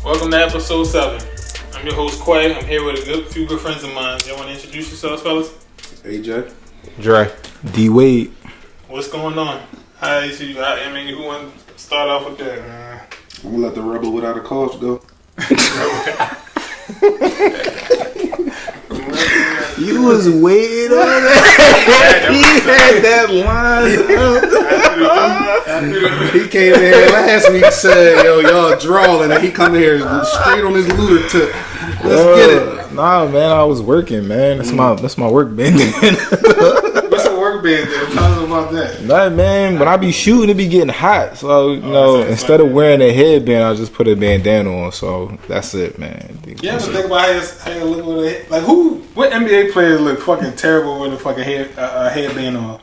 Welcome to episode 7. I'm your host, Quay. I'm here with a few good friends of mine. Y'all want to introduce yourselves, fellas? AJ. Dre. D Wade. What's going on? I mean, who want to start off with that? I'm gonna let the rebel without a cause go. You was waiting on that. He had that line. He came in here last week and said, "Yo, y'all drawing," and he come here straight on his looter tip. Let's get it. Nah, man, I was working, man. That's my work band. What's a work band then? Tell us about that. Nah, man, when I be shooting, it be getting hot. So, instead of wearing a headband, I just put a bandana on. So, that's it, man. You ever think about how you look with it? Like, what NBA players look fucking terrible with a fucking headband on?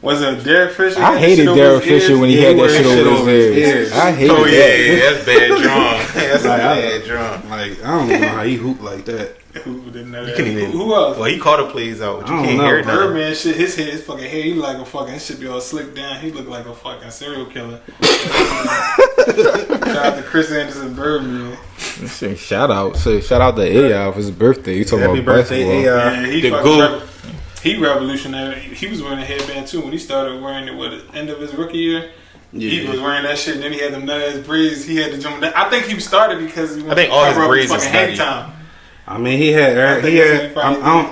Was it Derek Fisher? I hated Derek Fisher when he had that shit over his ears. I hated that. Oh, yeah, that's bad drawn. That's Like, bad drawn. Like, I don't know how he hoop like that. Who didn't know You that? can't even. Who else? Well, he called the plays out, but you I don't can't know. hear nothing. Birdman shit, his fucking hair, he look like a fucking, his shit be all slicked down. He look like a fucking serial killer. Shout out to Chris Anderson Birdman. Shout out to AI for his birthday. You talking Happy about birthday, basketball. AI. Yeah, he The fucking GOAT. he revolutionary. He was wearing a headband too when he started wearing it. What, at the end of his rookie year? Yeah. He was wearing that shit, and then he had them nut ass braids. He had to jump. I think he started because he I think all his braids is fucking hang nutty. time. I mean, he had.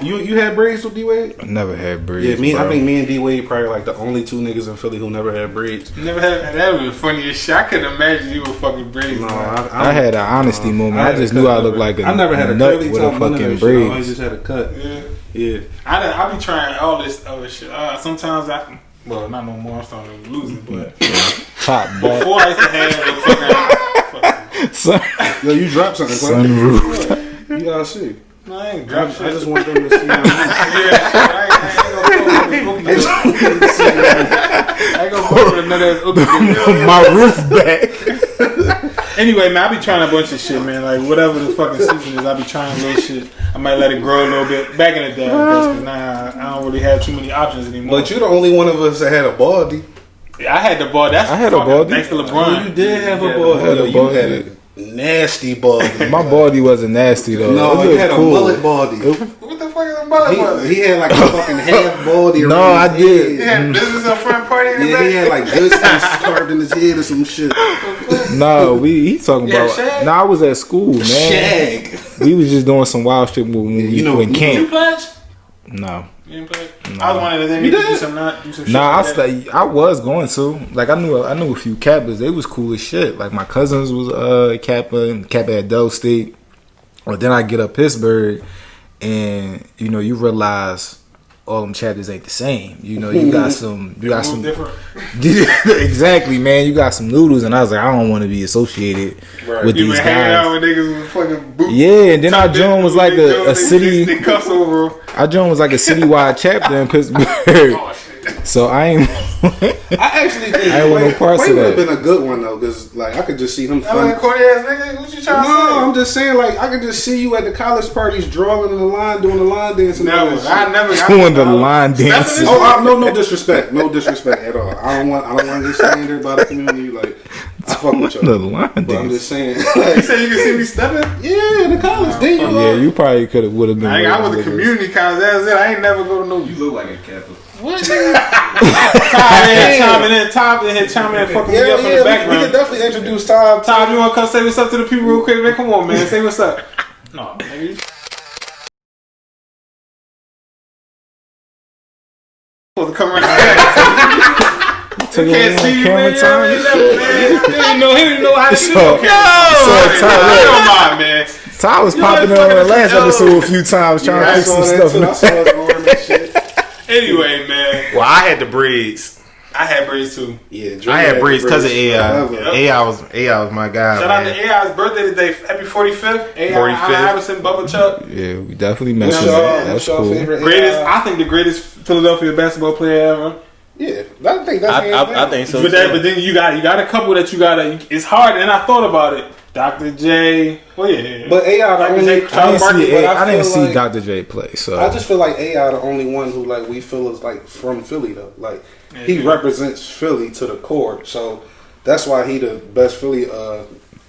You had braids with D Wade? I never had braids. Yeah, bro. I think me and D Wade probably like the only two niggas in Philly who never had braids. Never had that. Was the funniest shit. I couldn't imagine you with fucking braids. No, man. I had an honesty moment. I just knew I looked like a I never had a nut curly with top. a None of fucking that shit. I always braids. just had a cut. Yeah. Yeah. I be trying all this other shit. Sometimes well, not no more. I'm starting to lose it, but Top back. before I used to have a fucking Yo, you dropped something. Clay. Sunroof. You gotta see. no, I ain't I drop shit. just want them to see. I ain't gonna go with another My roof back. Anyway, man, I be trying a bunch of shit, man. Like, whatever the fucking season is, I be trying a little shit. I might let it grow a little bit. Back in the day, I guess, because now I don't really have too many options anymore. But you're the only one of us that had a baldy. Yeah, I had the ball. That's I had a fucking baldy. thanks to LeBron. You did have a I baldy. had a You baldy. had a nasty baldy. My baldy wasn't nasty though. No, It you looked had a cool. mullet baldy. What the fuck is a bullet was? He had like a fucking half baldy. No, around I his did. He head. had business up front party in the Yeah, back. he had like good stuff carved in his head or some shit. No, he talking Yeah, about. Shag? No, I was at school, man. Shag. We was just doing some wild shit when we You know, in You camp. pledge? No. You didn't pledge? I was one of them. You You did? do some shit. Nah, like that. I was going to. Like I knew a few Kappas. They was cool as shit. Like my cousins was Kappa and Kappa at Dell State. But then I get up Pittsburgh, and you realize all them chapters ain't the same. You got some different. exactly, man. You got some noodles, and I was like, I don't want to be associated with You these been hanging out guys. with niggas with fucking boots. Yeah, and then our joint was like a They city. cuss over. Our joint was like a citywide chapter in Pittsburgh. Oh, shit. So I ain't. I actually think I ain't want no parts of would have that. been a good one though, because like I could just see him. That was a corny ass nigga. What you trying to No, say? I'm just saying like I could just see you at the college parties drawing in the line, doing the line dance and all Never. that I shit. never. Doing the line dancing. Oh, no disrespect, no disrespect at all. I don't want to get slander by the community. Like I fuck with The y'all, line but I'm dance. just saying. You Like, said you can see me stepping? yeah, in the college, then you Yeah, you probably would have been. I was a community college. That's it. I ain't never go to no. You look like a Kappa. What? Tom in here, fucking me up in the we could background. definitely introduce Tom. Tom, you want to come say what's up to the people real quick, man? Come on, man. Say what's up. No, nigga. Supposed to come right here. Took Can't see you, man. camera time. He didn't know how to do So- it. Tom, I don't mind, man. Ty was popping ain't on the fucking- last yo. episode a few times trying I to fix saw some that stuff. too. I saw his arm and shit. Anyway, man. Well, I had the braids. I had braids too. Yeah, I had braids because of AI. forever. AI was my guy. Shout out man. to AI's birthday today. Happy 45th. AI 45th. Iverson, Bubba Chuck. Yeah, we definitely What's mentioned y'all, that. what's That's y'all cool. favorite Greatest, AI? I think the greatest Philadelphia basketball player ever. Yeah, I think that's hands I down. think so. But then you got a couple that you gotta. It's hard, and I thought about it. Dr. J. Well, yeah. But AI the Dr. only. J. I didn't Charles Barkley, see. but I didn't feel see like- Dr. J play. So I just feel like AI the only one who like we feel is like from Philly though. Like he represents Philly to the core, so that's why he the best Philly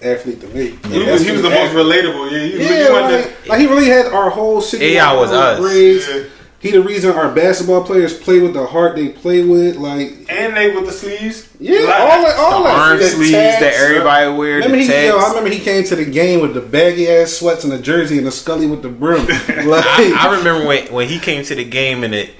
athlete to me. He was the most relatable. Yeah, he really had our whole city. AI was us. Braids. Yeah. He the reason our basketball players play with the heart they play with, like, and they with the sleeves. Yeah, all the that. arm sleeves tags, that everybody wear. I remember he came to the game with the baggy ass sweats and the jersey and the Scully with the brim. I remember when he came to the game in the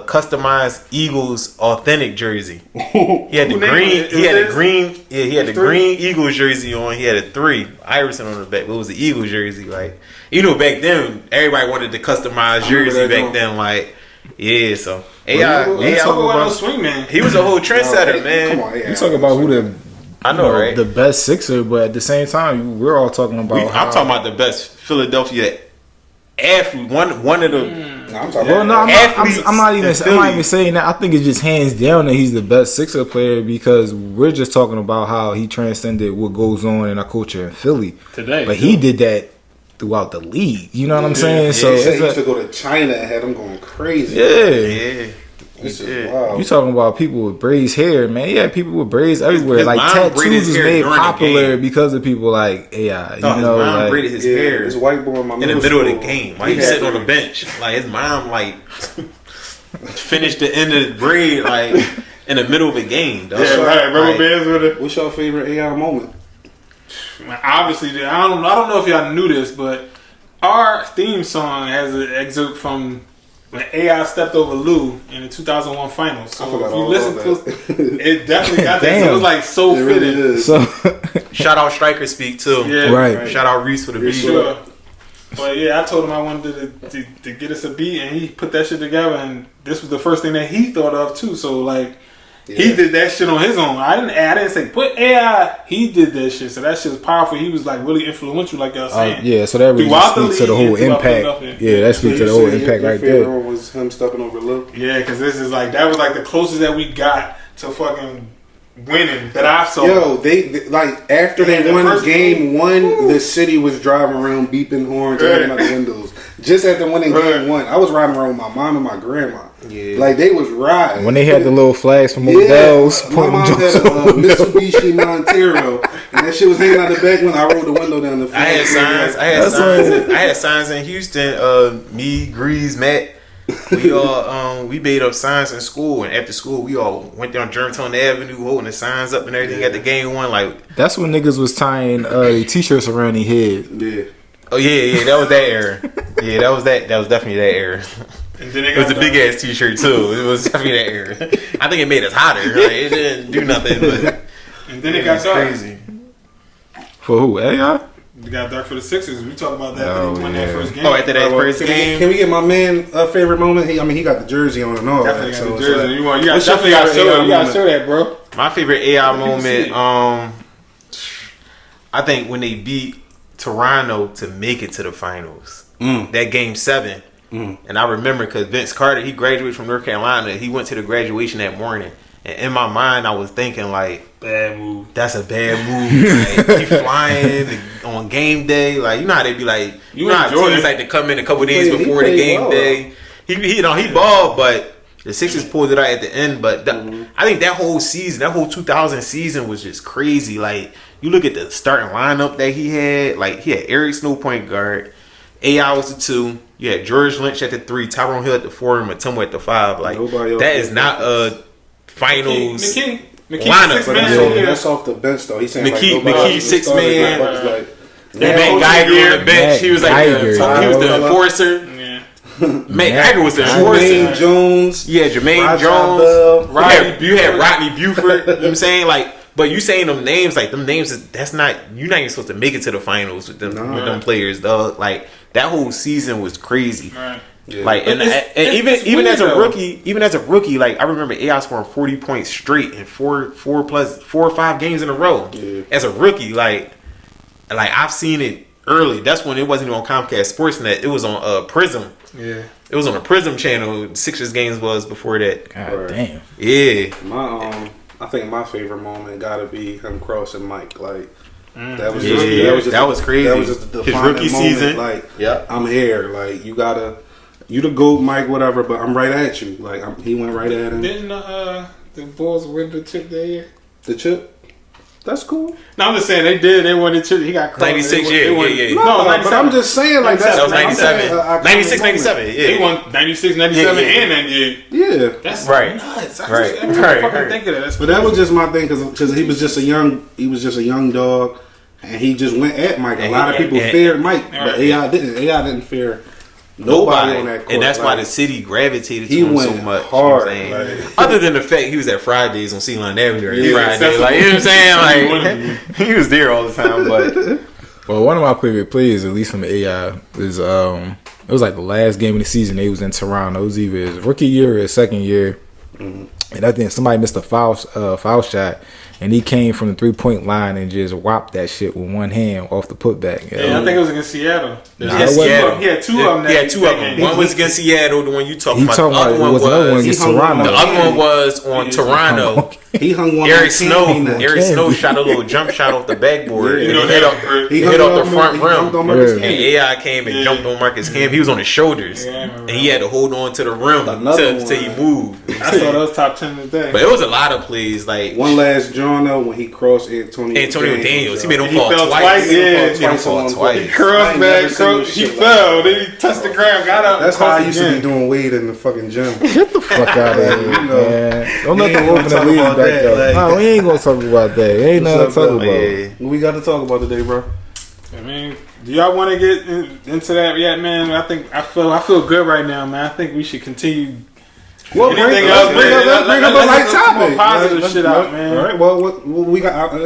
customized Eagles authentic jersey. He had the green. He had the green. Yeah, he had the green Eagles jersey on. He had a 3 Iverson on the back. But it was the Eagles jersey. Like, you know, back then everybody wanted the customized jersey back then. Like, yeah. So AI swing man. He was a whole trendsetter, man. Come on, you talk about who the. I know, right? The best Sixer, but at the same time, we're all talking about. I'm talking about the best Philadelphia athlete. One of the. I'm not even saying that. I think it's just hands down that he's the best Sixer player because we're just talking about how he transcended what goes on in our culture in Philly today. But he did that throughout the league. You know what I'm saying? Yeah. So he used to go to China and had them going crazy. Yeah. This is wild. You talking about people with braids hair, man? Yeah, people with braids everywhere. His like tattoos is made popular because of people like AI. His mom braided his hair. His white boy in the middle of the game. Like he's sitting on the bench. Like his mom like finished the end of the braid like in the middle of a game. Dog. Yeah, right. Rubber bands with it. What's your favorite AI moment? Obviously, I don't know if y'all knew this, but our theme song has an excerpt from when AI stepped over Lou in the 2001 finals. So if you listen to it, definitely got that. So it was like so fitting. Really so shout out Striker Speak too. Yeah, right. Shout out Reese for the beat. Sure. But yeah, I told him I wanted to get us a beat, and he put that shit together. And this was the first thing that he thought of too. So like. Yeah. He did that shit on his own. I didn't say put AI. He did that shit, so that shit was powerful. He was like really influential, like y'all saying. Yeah, so that really speaks to the whole impact. Yeah, that speaks to the whole impact right there. Your favorite was him stepping over Lil? Yeah, because this is like that was like the closest that we got to fucking winning that I saw. Yo, they like after they won game 1, the city was driving around beeping horns and looking out the windows. Just after winning game 1, I was riding around with my mom and my grandma. Yeah. Like they was riding. When they had the little flags from Odell's. My mom had a Mitsubishi Montero, and that shit was hanging out the back when I rolled the window down the front. I had signs in Houston. Me, Grease, Matt. We all we made up signs in school, and after school we all went down Germantown Avenue holding the signs up and everything at the game 1. Like that's when niggas was tying t-shirts around their head. Yeah. Oh yeah, that was that era. Yeah, that was definitely that era. And then it was a big ass t-shirt too. It was definitely that era. I think it made us hotter. Like, it didn't do nothing, but and then it got dark. Crazy. For who? AI? It got dark for the Sixers. We talk about that after they won that first game. Oh, after that first game. Can we get my man a favorite moment? He got the jersey on and all. Definitely that. got the jersey. You gotta show that, bro. My favorite AI moment. I think when they beat Toronto to make it to the finals. That game 7. And I remember because Vince Carter, he graduated from North Carolina. He went to the graduation that morning. And in my mind, I was thinking like, bad move. That's a bad move. Like, he flying on game day. Like, you know how they be like, you know how teams like to come in a couple days before the game day. He balled, but the Sixers pulled it out at the end. But I think that whole season, that whole 2000 season was just crazy. Like, you look at the starting lineup that he had. Like, he had Eric Snow point guard. AI was the 2. You had George Lynch at the 3, Tyrone Hill at the 4, and Matumbo at the 5. Like, that is not a finals lineup. That's off the bench though. He's saying McKee 6 man. Matt Geiger on the bench. He was like he was the enforcer. Matt Geiger was the enforcer. Jermaine Jones. Yeah, Jermaine Jones. You had Rodney Buford. You know what I'm saying? Like, but you saying them names, like them names, that's not, you're not even supposed to make it to the finals with them players, dog. Like, that whole season was crazy. Right. Yeah. Like, and even as a rookie, like I remember AI scoring 40 points straight in 4 or 5 games in a row. Yeah. As a rookie, like I've seen it early. That's when it wasn't even on Comcast Sportsnet. It was on Prism. Yeah. It was on the Prism channel. Sixers games was before that. God damn. Yeah. I think my favorite moment gotta be him crossing Mike. Like that was crazy. That was just the his rookie season. Like, I'm here. Like you the GOAT, Mike, whatever. But I'm right at you. Like he went right at him. Didn't the Bulls win the chip that year? The chip? That's cool. No, I'm just saying they did. They wanted to. He got 96, yeah. No, but I'm just saying like that was 97. 96, 97. Yeah, they won 96, 97, and 98. Yeah, that's right. Nuts. Right. Fucking think of that. That's but that was just my thing because he was just a young dog, and he just went at Mike. A lot of people feared Mike, but AI didn't. AI didn't fear nobody on that court. And that's why the city gravitated to he him went so much. hard. You know what I'm saying? Other than the fact he was at Fridays on Ceylon Avenue every Friday, like, you know what I'm saying? Like, he was there all the time. But well, one of my favorite plays, at least from the AI, is it was like the last game of the season. They was in Toronto. It was either his rookie year or his second year, and I think somebody missed a foul shot. And he came from the 3-point line and just whopped that shit with one hand off the putback. Yeah, I think it was against Seattle. Seattle. He had two of them. He had two of them. One was against Seattle, the one you talking about. The other one was against Toronto. The other one was on Toronto. He hung one. Eric Snow shot a little jump shot off the backboard. Yeah. And he hit off the front rim. And AI came and jumped on Marcus Camp. He was on his shoulders. And he had to hold on to the rim till he moved. I saw those top 10 today. But it was a lot of plays. Like one last John though when he crossed Antonio Daniels. He made him He fall fell twice. Yeah, He made him fall he twice. crossed back, he fell. Then he touched the ground, got up. That's how I used to be doing weight in the fucking gym. Get the fuck out of here, man. Don't let them open the league back that, up. like- No, we ain't gonna talk about that. Ain't nothing to talk about. Yeah. What we got to talk about today, bro? I mean, do y'all want to get into that yet, man? I feel good right now, man. I think we should continue. Well, bring up a light topic. More positive shit out, man. All right. Well, we got a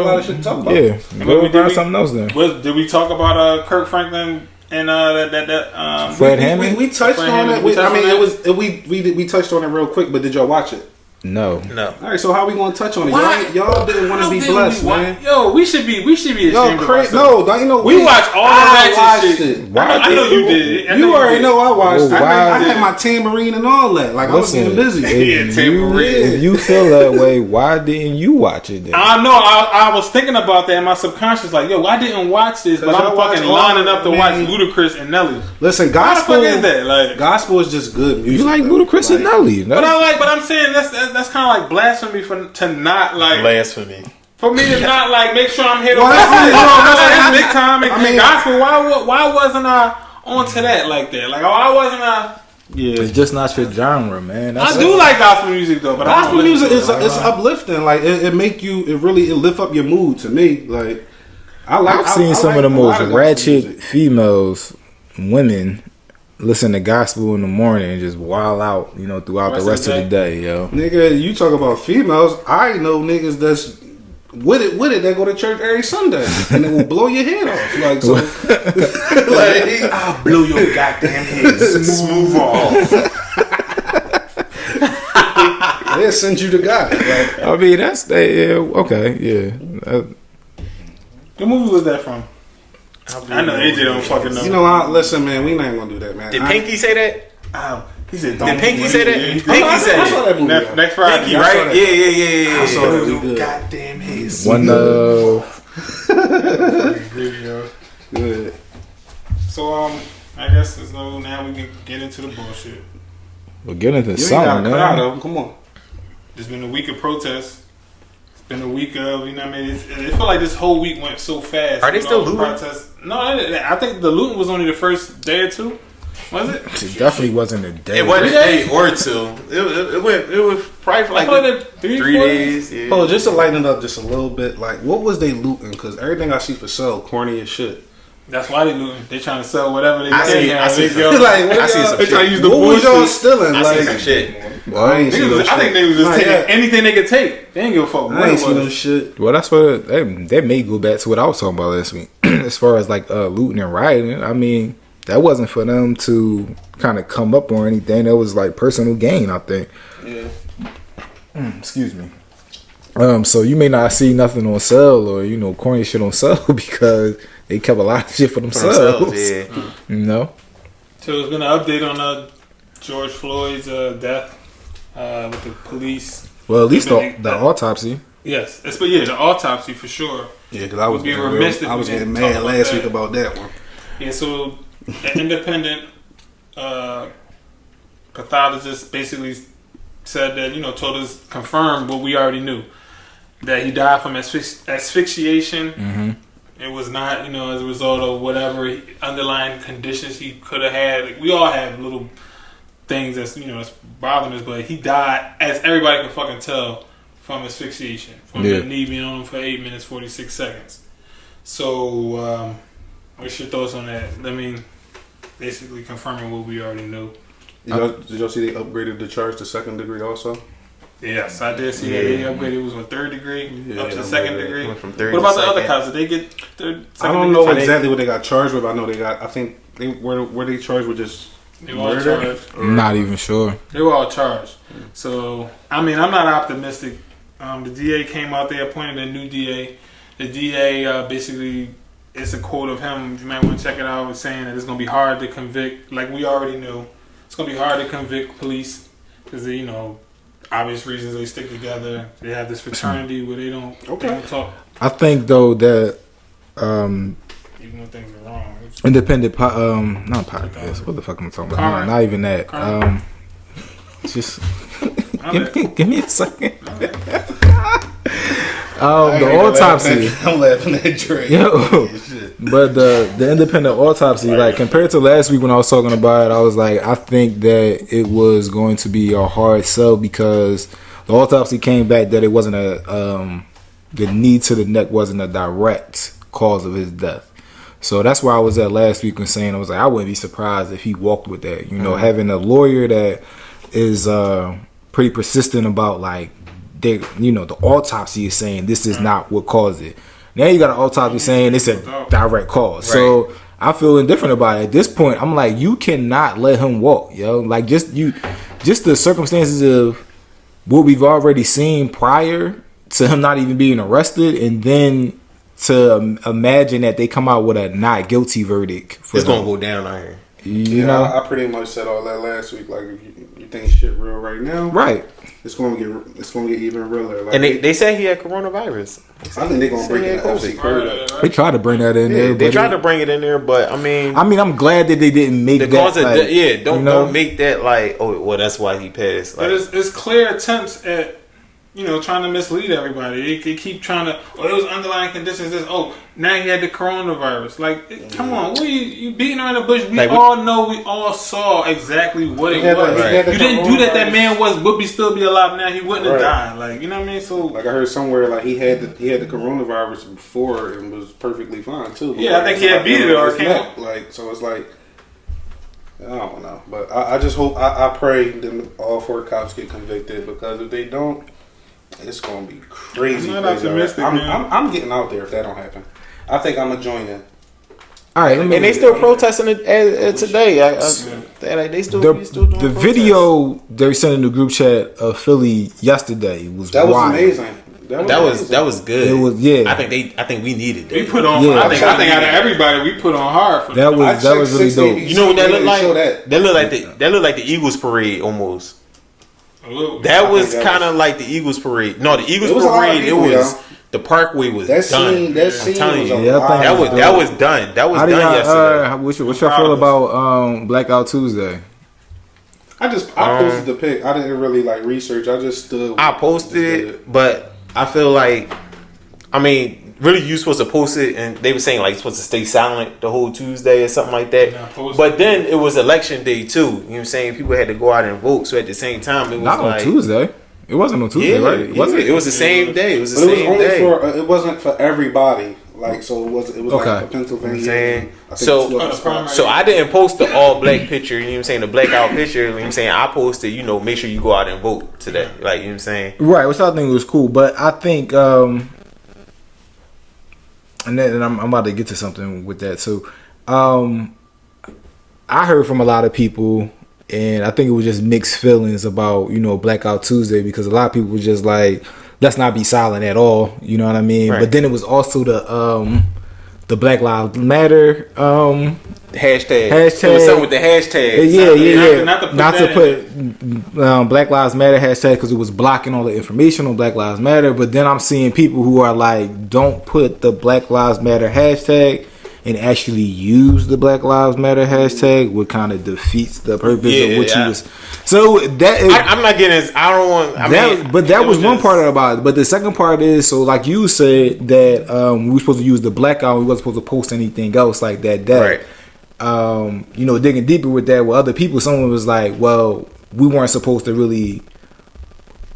lot of shit to talk about. Yeah, go find something else then. Did we talk about Kirk Franklin and that Fred Hammond? We touched on it. We touched on it real quick, but did y'all watch it? No. All right, so how we gonna touch on it? Why? Y'all didn't want to be blessed, man. Yo, we should be ashamed of ourselves. No, don't you know? We watch all the matches. It. I know you did. You already know I watched. Well, I had my tambourine and all that. Like I was getting busy. If you feel that way, why didn't you watch it then? I know. I was thinking about that in my subconscious. Like, yo, I didn't watch this, but I'm fucking lining up to watch Ludacris and Nelly. Listen, gospel. gospel What the fuck is that? Like, gospel is just good music. You like Ludacris and Nelly? But I'm saying that's kind of like blasphemy to not like Blasphemy. for me to not like make sure I'm here to Well, watch big time and gospel. Why wasn't I onto that like that? Like, why wasn't I? Yeah, It's just not your genre, man. I do like gospel music though, but gospel music is it's uplifting. Like it make you it lift up your mood. To me, like I've seen some of the most ratchet females, women, listen to gospel in the morning and just wild out, throughout the rest of the day, yo. Nigga, you talk about females. I know niggas that's with it that go to church every Sunday and it will blow your head off. Like so, like I'll blow your goddamn head smooth off. They'll send you to God. Like, I mean, that's okay, yeah. What movie was that from? I know AJ don't fucking know. you know, listen, man, we not gonna do that, man. Did Pinky say that? He said, Did Pinky say that? Yeah, Pinky said I saw that movie. next Friday, Pinky, right? Yeah. I saw that. We good. Goddamn head. One Good. So I guess there's no. Now we can get into the bullshit. we'll get into You ain't something, gotta cut out man. of them. Come on. There's been a week of protests. It's been a week of, you know what I mean? It feel like this whole week went so fast. Are they still looting? Protests. No, I think the looting was only the first day or two. Was it? It definitely wasn't a day. It wasn't a day or two. It was probably for I feel like 3 4 days. Yeah. Oh, just to lighten it up just a little bit, like, what was they looting? Because everything I see for sale, corny as shit. That's why they looting. They trying to sell whatever they I see some They trying to use the What was bullshit. y'all stealing? I see Like, some shit. well, I ain't see no I think shit. they was just Not taking yet. anything they could take. They ain't give a fuck what I it ain't see no was. shit. Well, that's what that may go back to what I was talking about last week. As far as like looting and rioting, I mean, that wasn't for them to kind of come up or anything. That was like personal gain, I think. Yeah. Excuse me. So you may not see nothing on sale or corny shit on sale because they kept a lot of shit for themselves. Yeah. So there's been an update on George Floyd's death with the police. Well, at least the autopsy. Yes, the autopsy for sure. Yeah, because I was We'd be remiss if I we was getting didn't mad talk about last that. week about that one. Yeah, so an independent pathologist basically said that, told us, confirmed what we already knew. that he died from asphyxiation. It was not, as a result of whatever underlying conditions he could have had. Like, we all have little things that's bothering us, but he died, as everybody can fucking tell, from asphyxiation, from the knee being on him for 8 minutes 46 seconds. So, what's your thoughts on that? I mean, basically confirming what we already knew. Did y'all see they upgraded the charge to 2nd degree also? Yes, I did see that they upgraded. It was on 3rd degree up to 2nd degree. From 3rd what about to the other 2nd? cops? Did they get 3rd? I don't know exactly what they got charged with. I know they got. I think they were they charged with just they were all charged. Not even sure. They were all charged. So I mean, I'm not optimistic. The DA came out there, appointed a new DA. The DA basically, it's a quote of him. You might want to check it out. Was saying that it's going to be hard to convict. Like we already knew, it's going to be hard to convict police because they, obvious reasons they stick together. They have this fraternity where they don't talk. I think though that even when things are wrong. independent not podcast. What the fuck am I talking about? No, not even that. Just give me a second. The autopsy. I'm laughing at Drake. Yo, but the independent autopsy, like compared to last week when I was talking about it, I was like, I think that it was going to be a hard sell because the autopsy came back that it wasn't the knee to the neck wasn't a direct cause of his death. So that's where I was at last week when saying I was like, I wouldn't be surprised if he walked with that. Having a lawyer that is pretty persistent about like. The autopsy is saying this is not what caused it. Now you got an autopsy saying it's a direct cause. Right. So I feel indifferent about it. At this point, I'm like, you cannot let him walk, yo. Like just the circumstances of what we've already seen prior to him not even being arrested, and then to imagine that they come out with a not guilty verdict. It's gonna go down out here. You know, I pretty much said all that last week. Like, if you think shit real right now, right? It's gonna get even realer. Like, and they said he had coronavirus. I think they're gonna bring it in. They tried to bring that in there. They tried to bring it in there, but I mean, I'm glad that they didn't make that. Don't make that like, oh, well, that's why he passed. Like, but it's clear attempts at trying to mislead everybody. They keep trying to. Oh, it was underlying conditions. Now he had the coronavirus. Like, come on, what are you beating around the bush? We all know. We all saw exactly what it was. Right. You didn't do that. That man would still be alive now. He wouldn't have died. Like, you know what I mean? So, like, I heard somewhere like he had the coronavirus before and was perfectly fine too. Yeah, I think he had beat it or came up. Like, so it's like. I don't know, but I just hope I pray them all 4 cops get convicted, because if they don't, it's gonna be crazy. I'm not optimistic, I'm getting out there if that don't happen. I think I'm gonna join in. All right, and they still protesting it today. They still doing the video they sent in the group chat of Philly yesterday was amazing. That was good. It was I think we needed that. We put on. Yeah. I think out of everybody, we put on hard for that. That was really dope. You know what that looked like? That looked like the Eagles parade almost. That was kind of like the Eagles parade. No, the Eagles parade. It was the Parkway was done. That scene was that was done. That was done yesterday. What's your feel about Blackout Tuesday? I posted the pic. I didn't really research. I just stood. I posted it, but I feel like, really you supposed to post it, and they were saying you're supposed to stay silent the whole Tuesday or something like that. But then it was election day too. You know what I'm saying? People had to go out and vote. So at the same time, it was not on Tuesday. It wasn't on Tuesday, right? It was the same day. It was the same day. It wasn't for everybody. So it was for Pennsylvania. So I didn't post the all black picture, you know what I'm saying, the blackout picture, you know what I'm saying. I posted, make sure you go out and vote today. Like, you know what I'm saying? Right, which I think was cool. But I think and I'm about to get to something with that too. I heard from a lot of people, and I think it was just mixed feelings about, Blackout Tuesday, because a lot of people were just like, let's not be silent at all. You know what I mean? Right. But then it was also the Black Lives Matter hashtag. It was something with the hashtag. Yeah. Not to put Black Lives Matter hashtag, because it was blocking all the information on Black Lives Matter. But then I'm seeing people who are like, don't put the Black Lives Matter hashtag, and actually use the Black Lives Matter hashtag, what kind of defeats the purpose of what you was. So that is, I'm not getting. I don't want. But that was one part about it. But the second part is, so like you said that we were supposed to use the blackout. We wasn't supposed to post anything else like that day. Right. Digging deeper with that with other people, someone was like, well, we weren't supposed to really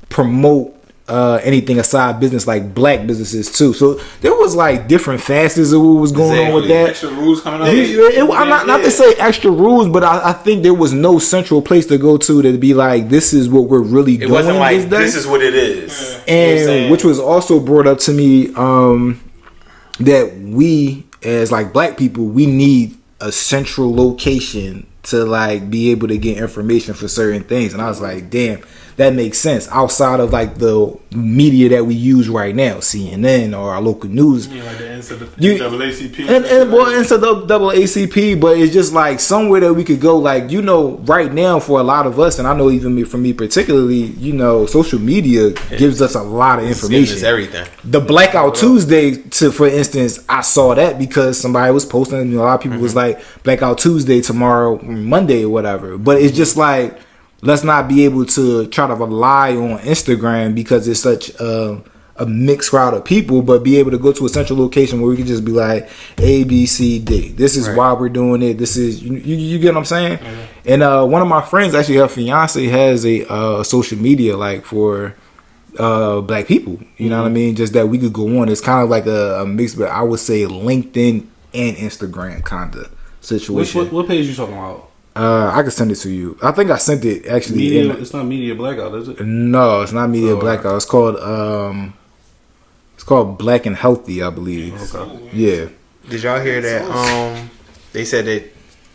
promote anything aside business like black businesses too. So there was like different facets of what was going on with that. Extra rules coming out. I'm not to say extra rules, but I think there was no central place to go to be like, this is what we're really doing. It wasn't like this is what it is. Yeah. And which was also brought up to me that we as like black people, we need a central location to like be able to get information for certain things. And I was like, damn, that makes sense outside of like the media that we use right now, CNN or our local news. Yeah, like the NAACP. NAACP, but it's just like somewhere that we could go. Like, right now for a lot of us, and I know even for me particularly, social media gives us a lot of information. Everything. The Blackout Tuesday, for instance, I saw that because somebody was posting. A lot of people was like Blackout Tuesday tomorrow, Monday or whatever. But it's just like, let's not be able to try to rely on Instagram because it's such a mixed crowd of people, but be able to go to a central location where we can just be like A, B, C, D. This is why we're doing it. This is you get what I'm saying? Mm-hmm. And one of my friends, actually, her fiance has a social media like for black people. You know what I mean? Just that we could go on. It's kind of like a mix, but I would say LinkedIn and Instagram kind of situation. What page you talking about? I can send it to you. I think I sent it actually. It's not Media Blackout, is it? No, it's not Media Blackout. It's called Black and Healthy, I believe. Okay. Yeah. Did y'all hear that? They said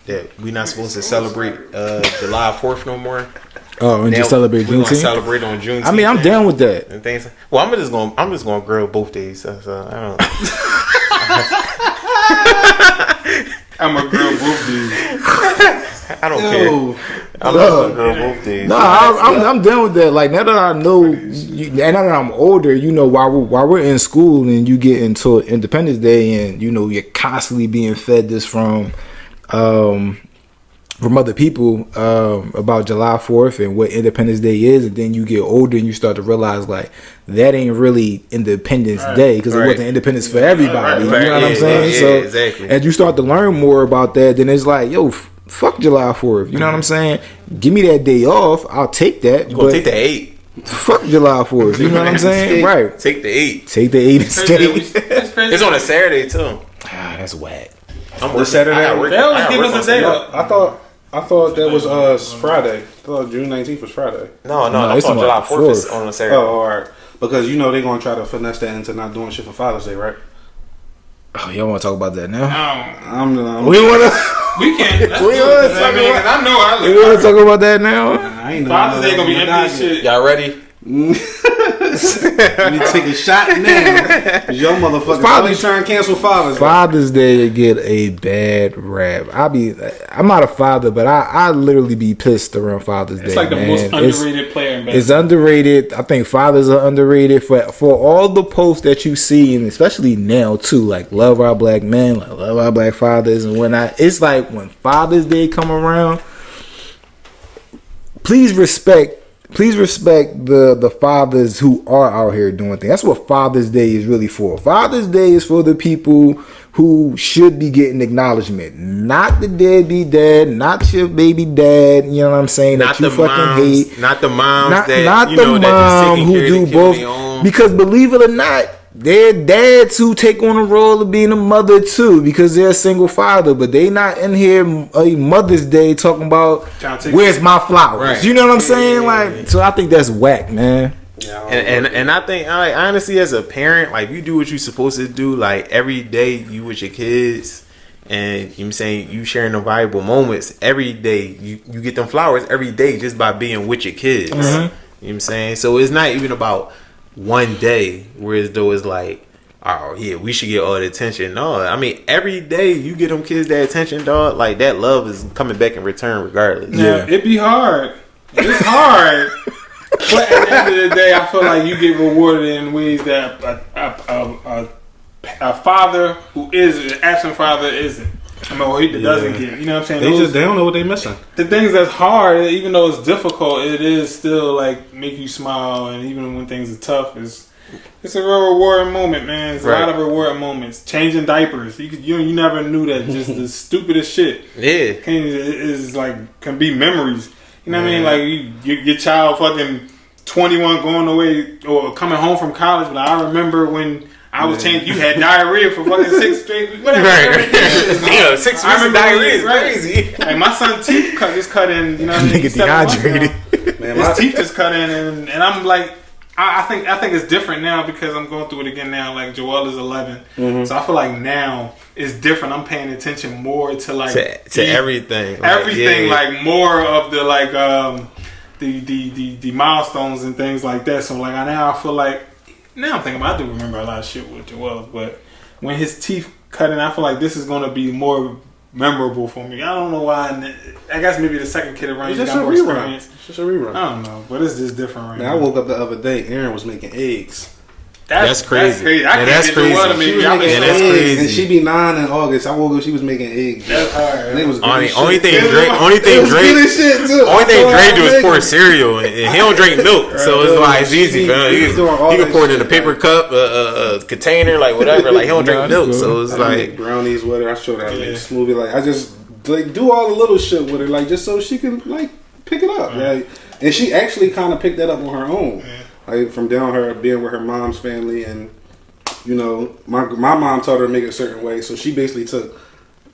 that we're not supposed to celebrate July 4th no more. Oh, and just celebrate Juneteenth. We're gonna celebrate on Juneteenth. I mean, I'm down with that. And things. Well, I'm just gonna grill both days. So I don't. I'm a grill both days. I don't care. I'm not gonna both days. No, I'm done with that. Like, now that I know, and now that I'm older, while we're in school and you get into Independence Day and you're constantly being fed this from other people about July 4th and what Independence Day is, and then you get older and you start to realize like that ain't really Independence Day because it wasn't independence for everybody. You know what I'm saying? So exactly. As you start to learn more about that, then it's like, yo, fuck July 4th. You know what I'm saying? Give me that day off. I'll take that. You gonna take the 8? Fuck July 4th. You know what I'm saying? Right. Take the 8. Take the 8 instead. It's on a Saturday too. That's whack. I'm working Saturday. They always give us a day off. I thought that was Friday. I thought June 19th was Friday. No, it's on July 4th. It's on a Saturday. Oh, all right. Because they're gonna try to finesse that into not doing shit for Father's Day, right? Oh, y'all want to talk about that now? We can't. We want to talk about. I know. We want to talk about that now. I ain't know. Father's Day gonna be empty as shit. Y'all ready? Let me take a shot now. Your motherfucker always trying to cancel Father's Day. Father's Day get a bad rap. I'm not a father, but I literally be pissed around Father's Day. It's like the most underrated player in basketball. It's underrated. I think fathers are underrated for all the posts that you see, and especially now too. Like, love our black men, like love our black fathers, and whatnot. It's like when Father's Day come around, please respect the fathers who are out here doing things. That's what Father's Day is really for. Father's Day is for the people who should be getting acknowledgement. Not the deadbeat dad, not your baby dad, you know what I'm saying, not that you fucking moms, hate. Not the moms not that, the mom who do both. Because believe it or not, they're dads who take on the role of being a mother too, because they're a single father, but they not in here a Mother's Day talking about where's my flowers. Right. You know what I'm saying? Like, so I think that's whack, man. And I think, like, honestly, as a parent, like, you do what you're supposed to do. Like, every day you with your kids, and you know what I'm saying, you sharing the valuable moments every day. You get them flowers every day just by being with your kids. Mm-hmm. You know what I'm saying? So it's not even about one day, whereas though it's like, oh yeah, we should get all the attention. No, I mean, every day you get them kids that attention, dog. Like, that love is coming back in return regardless. Yeah, it'd be hard. It's hard. But at the end of the day, I feel like you get rewarded in ways that a a father who is an absent father isn't. I mean, or he doesn't get. You know what I'm saying? They don't know what they're missing. The things that's hard, even though it's difficult, it is still like make you smile, and even when things are tough, it's a real rewarding moment, man. It's a lot of rewarding moments. Changing diapers, you never knew that. Just the stupidest shit, can be memories. You know what I mean? Like your child fucking 21 going away or coming home from college. But I remember when I was changing, you had diarrhea for fucking 6 straight weeks. Whatever. Right. Yeah, 6 weeks of diarrhea is crazy. Like my son's teeth just cut in. You know what I mean? Nigga dehydrated. Man, his teeth just cut in, and I'm like, I think it's different now because I'm going through it again now. Like Joel is 11, so I feel like now it's different. I'm paying attention more to like to everything, like more of the like the milestones and things like that. So like now I feel like. Now I'm thinking about, I do remember a lot of shit with Joel, but when his teeth cut in, I feel like this is going to be more memorable for me. I don't know why. I guess maybe the second kid around got more experience. It's just a rerun. I don't know, but it's just different right now. I woke up the other day, Aaron was making eggs. That's crazy. That's crazy. That's crazy. And she be 9 in August. I woke up, she was making eggs. That's hard. And it was only thing Dre do is pour cereal, and he don't drink milk, so it's like it's easy for him. He can pour it in a paper cup, a container, like whatever. Like he don't drink milk, so it's like brownies with her. I showed her how to make a smoothie. Like I just like do all the little shit with her, like just so she can like pick it up. Like, and she actually kind of picked that up on her own. Like from down her being with her mom's family, and you know, my mom taught her to make it a certain way, so she basically took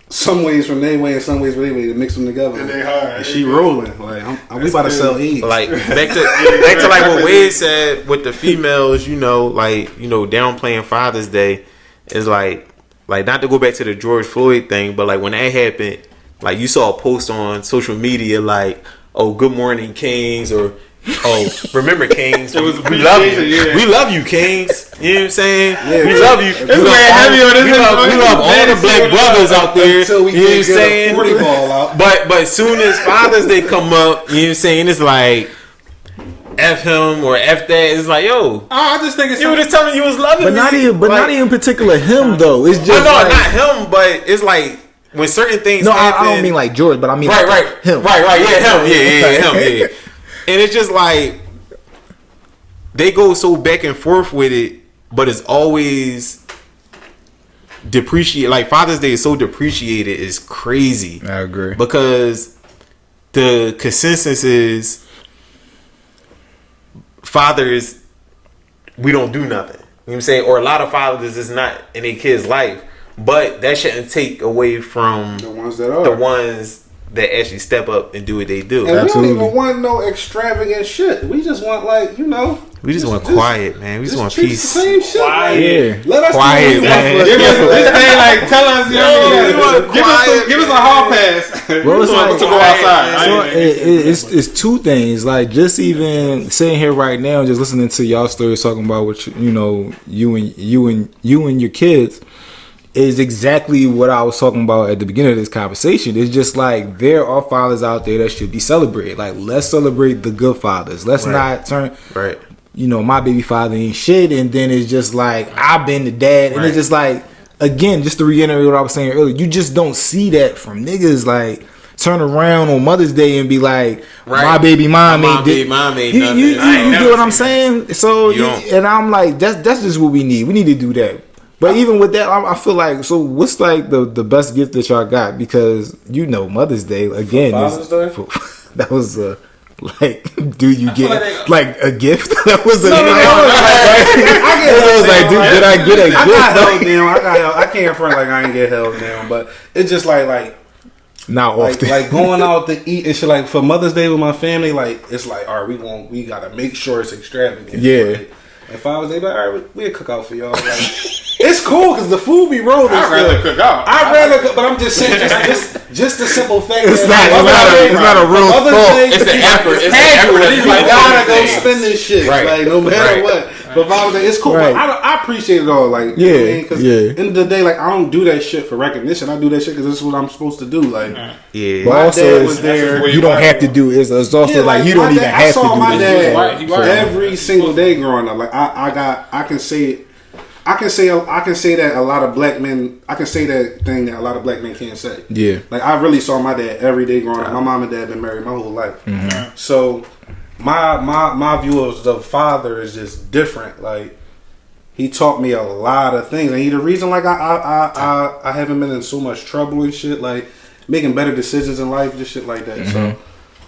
some ways from their way and some ways from their way to mix them together. And they hard. And she rolling. Like we about to sell eggs. Like back to like what Wade said with the females, downplaying Father's Day is like not to go back to the George Floyd thing, but like when that happened, like you saw a post on social media like, "Oh, good morning, Kings," or "Oh, remember, Kings, we love you. Yeah. We love you, Kings." You know what I'm saying? Yeah, we love you. We love all the black brothers out there. Until we get 40 ball out. But soon as Father's Day come up, you know what I'm saying? It's like F him or F that. It's like, yo, I just think it's you were just telling me you was loving but me. Not even particular him though. It's just not him, but it's like when certain things. No, happen, I don't mean like George, but I mean him. Right, him, yeah. And it's just like they go so back and forth with it, but it's always depreciated. Like Father's Day is so depreciated, it's crazy. I agree. Because the consensus is fathers, we don't do nothing. You know what I'm saying? Or a lot of fathers is not in a kid's life. But that shouldn't take away from the ones that are. The ones that actually step up and do what they do. And Absolutely. We don't even want no extravagant shit. We just want we just want quiet, man. We just want peace. The same shit. Quiet. Let us quiet, man. Tell us, give us a hall pass. Well, it's like to go outside. So it's two things. Like just even sitting here right now, just listening to y'all stories talking about what you and your kids. Is exactly what I was talking about at the beginning of this conversation. It's just like there are fathers out there that should be celebrated. Like let's celebrate the good fathers. Let's not turn my baby father ain't shit, and then it's just like I've been the dad, and it's just like again, just to reiterate what I was saying earlier, you just don't see that from niggas. Like turn around on Mother's Day and be like, my baby mom ain't did. You get what I'm saying? So and I'm like, that's just what we need. We need to do that. But even with that, I feel like, so what's like the best gift that y'all got? Because Mother's Day again. That was like, do you get like a gift? That was a did I get a gift? I got held now. I can't front like I ain't get held now, but it's just like not often. Like going out to eat and shit. Like for Mother's Day with my family, like it's like, all right, we gotta make sure it's extravagant. Yeah. Like, if I was able, all right, we'll cook out for y'all. Like, it's cool because the food be rolling. I'd rather cook out. But I'm just saying, just the simple fact it's not a real thought. It's the effort. It's the effort. You gotta go spend this shit. Right. Like no matter what. But Father's Day, it's cool. Right. But I appreciate it all. Like, you know what I mean? Because at the end of the day, like I don't do that shit for recognition. I do that shit because this is what I'm supposed to do. Like, but also was there. You don't have to do. It's also like you don't even have to do. I saw my dad every single day growing up. Like I can say it. I can say that a lot of black men. I can say that thing that a lot of black men can't say. Yeah. Like I really saw my dad every day growing up. My mom and dad been married my whole life. Mm-hmm. So my view of the father is just different. Like he taught me a lot of things, and he the reason like I haven't been in so much trouble and shit. Like making better decisions in life, just shit like that. Mm-hmm. So.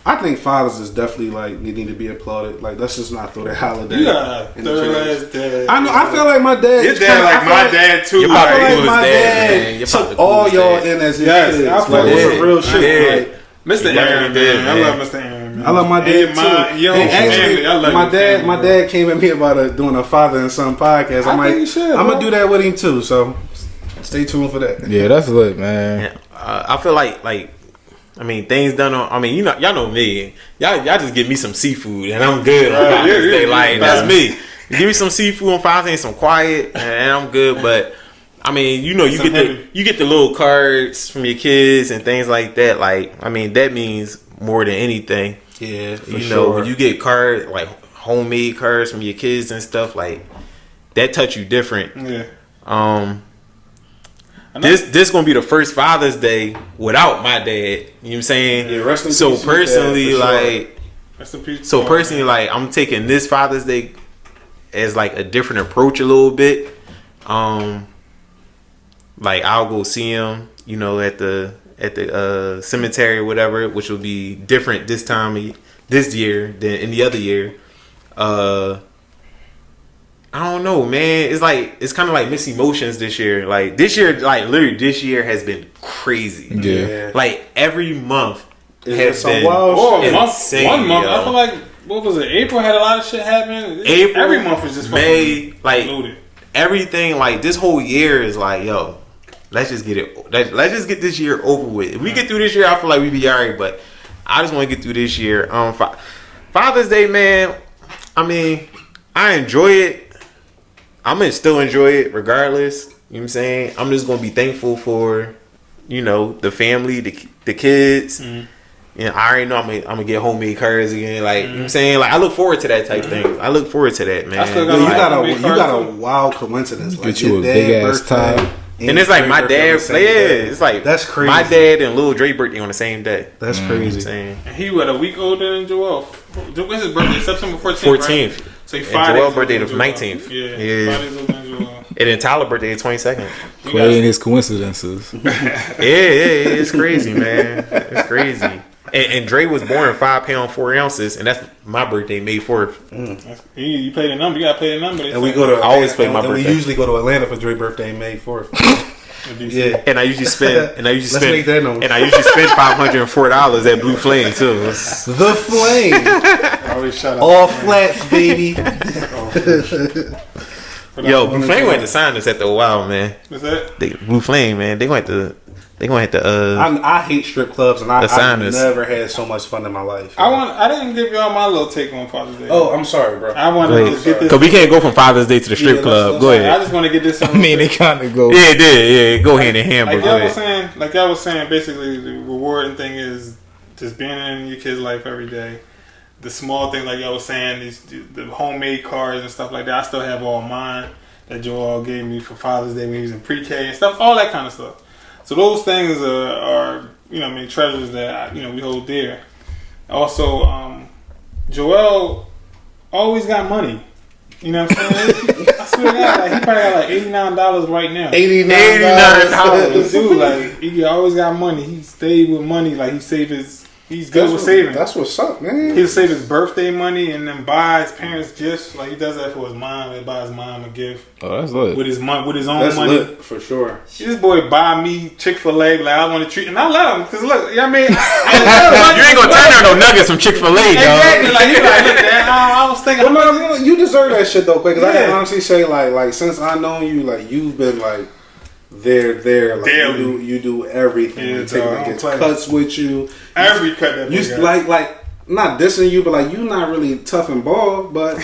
I think fathers is definitely like they need to be applauded. Like let's just not throw that holiday. Yeah, third dad. I know. I feel like my dad. Your dad like my dad too. I feel like my dad took all y'all in as his kids. I feel like it was real shit. Like, Mr. Aaron, man. I love Mr. Aaron. Man. I love my dad too. Actually, my dad came at me about doing a father and son podcast. I'm gonna do that with him too. So stay tuned for that. Yeah, that's lit, man. Yeah. I feel like. I mean, things done on. I mean, y'all know me. Y'all just give me some seafood and I'm good on Father's Day. Like that's me. Give me some seafood on Father's Day, some quiet, and I'm good. But I mean, you get the little cards from your kids and things like that. Like, I mean, that means more than anything. Yeah, for you know, when you get cards like homemade cards from your kids and stuff like that, touch you different. Yeah. This gonna be the first Father's Day without my dad. You know what I'm saying? Yeah, so personally, like, sure. like, I'm taking this Father's Day as like a different approach a little bit. Like I'll go see him, you know, at the cemetery or whatever, which will be different this year than any other year. I don't know, man. It's kind of like mixed emotions this year. Like this year, like literally this year has been crazy. Yeah. Like every month has been insane. One month, I feel like what was it? April had a lot of shit happen. Every month is just May, like loaded. Everything. Like this whole year is like, yo, let's just get it. Let's just get this year over with. If we get through this year, I feel like we be alright. But I just want to get through this year. Father's Day, man. I mean, I enjoy it. I'm gonna still enjoy it regardless. You know what I'm saying? I'm just gonna be thankful for, you know, the family, the kids. Mm-hmm. You know, I already know I'm gonna get homemade cards again. Like, you know what I'm saying? Like, I look forward to that type thing. I look forward to that, man. I still got you got a wild coincidence. Like, get you a big ass tie. And it's like my dad, it's like that's crazy. My dad and Lil Dre birthday on the same day. That's crazy. And he was a week older than Joel. When's his birthday? September 14th. Right? So he Joel's birthday the 19th. Yeah. Friday's older than Joel. And then Tyler's birthday the 22nd. Clay and his coincidences. yeah, it's crazy, man. It's crazy. And Dre was born 5 pounds 4 ounces, and that's my birthday, May 4th. You play the number. You gotta play the number. And we go to. I always play my birthday. We usually go to Atlanta for Dre's birthday, May 4th. Yeah, and I usually spend. Let's make that number. And I usually spend $504 at Blue Flame too. The Flame. Always shout out. All flats, baby. Yo, Blue Flame went to sign us at the Wild, man. What's that? Blue Flame, man. They going to. I hate strip clubs, and I've never had so much fun in my life. I didn't give y'all my little take on Father's Day. Oh, I'm sorry, bro. I want to get this because we can't go from Father's Day to the strip club. Go ahead. I just want to get this. I mean, they kind of go. Yeah, it did. Yeah, go hand in hand. Like y'all was saying, basically the rewarding thing is just being in your kid's life every day. The small thing, like y'all was saying, the homemade cards and stuff like that. I still have all mine that Joel gave me for Father's Day when he was in pre-K and stuff, all that kind of stuff. So those things are treasures that we hold dear. Also, Joel always got money. You know what I'm saying? I swear to God, he probably got like $89 right now. $89. Dude, he always got money. He stayed with money. Like he's good with saving. That's what's up, man. He'll save his birthday money and then buy his parents gifts. Like he does that for his mom. He buys his mom a gift. Oh, that's lit. With his own that's money. Lit, for sure. This boy buy me Chick-fil-A. Like I want to treat, and I let him because look, I mean, you ain't gonna turn down no nuggets from Chick-fil-A, dog. Exactly. Like you like, look, man, I was thinking. Well, you deserve that shit though, because I can honestly say, like since I know you, like you've been like. There, like you do everything. Yeah, you take cuts with you. Every cut that you like not dissing you, but like you not really tough and ball, but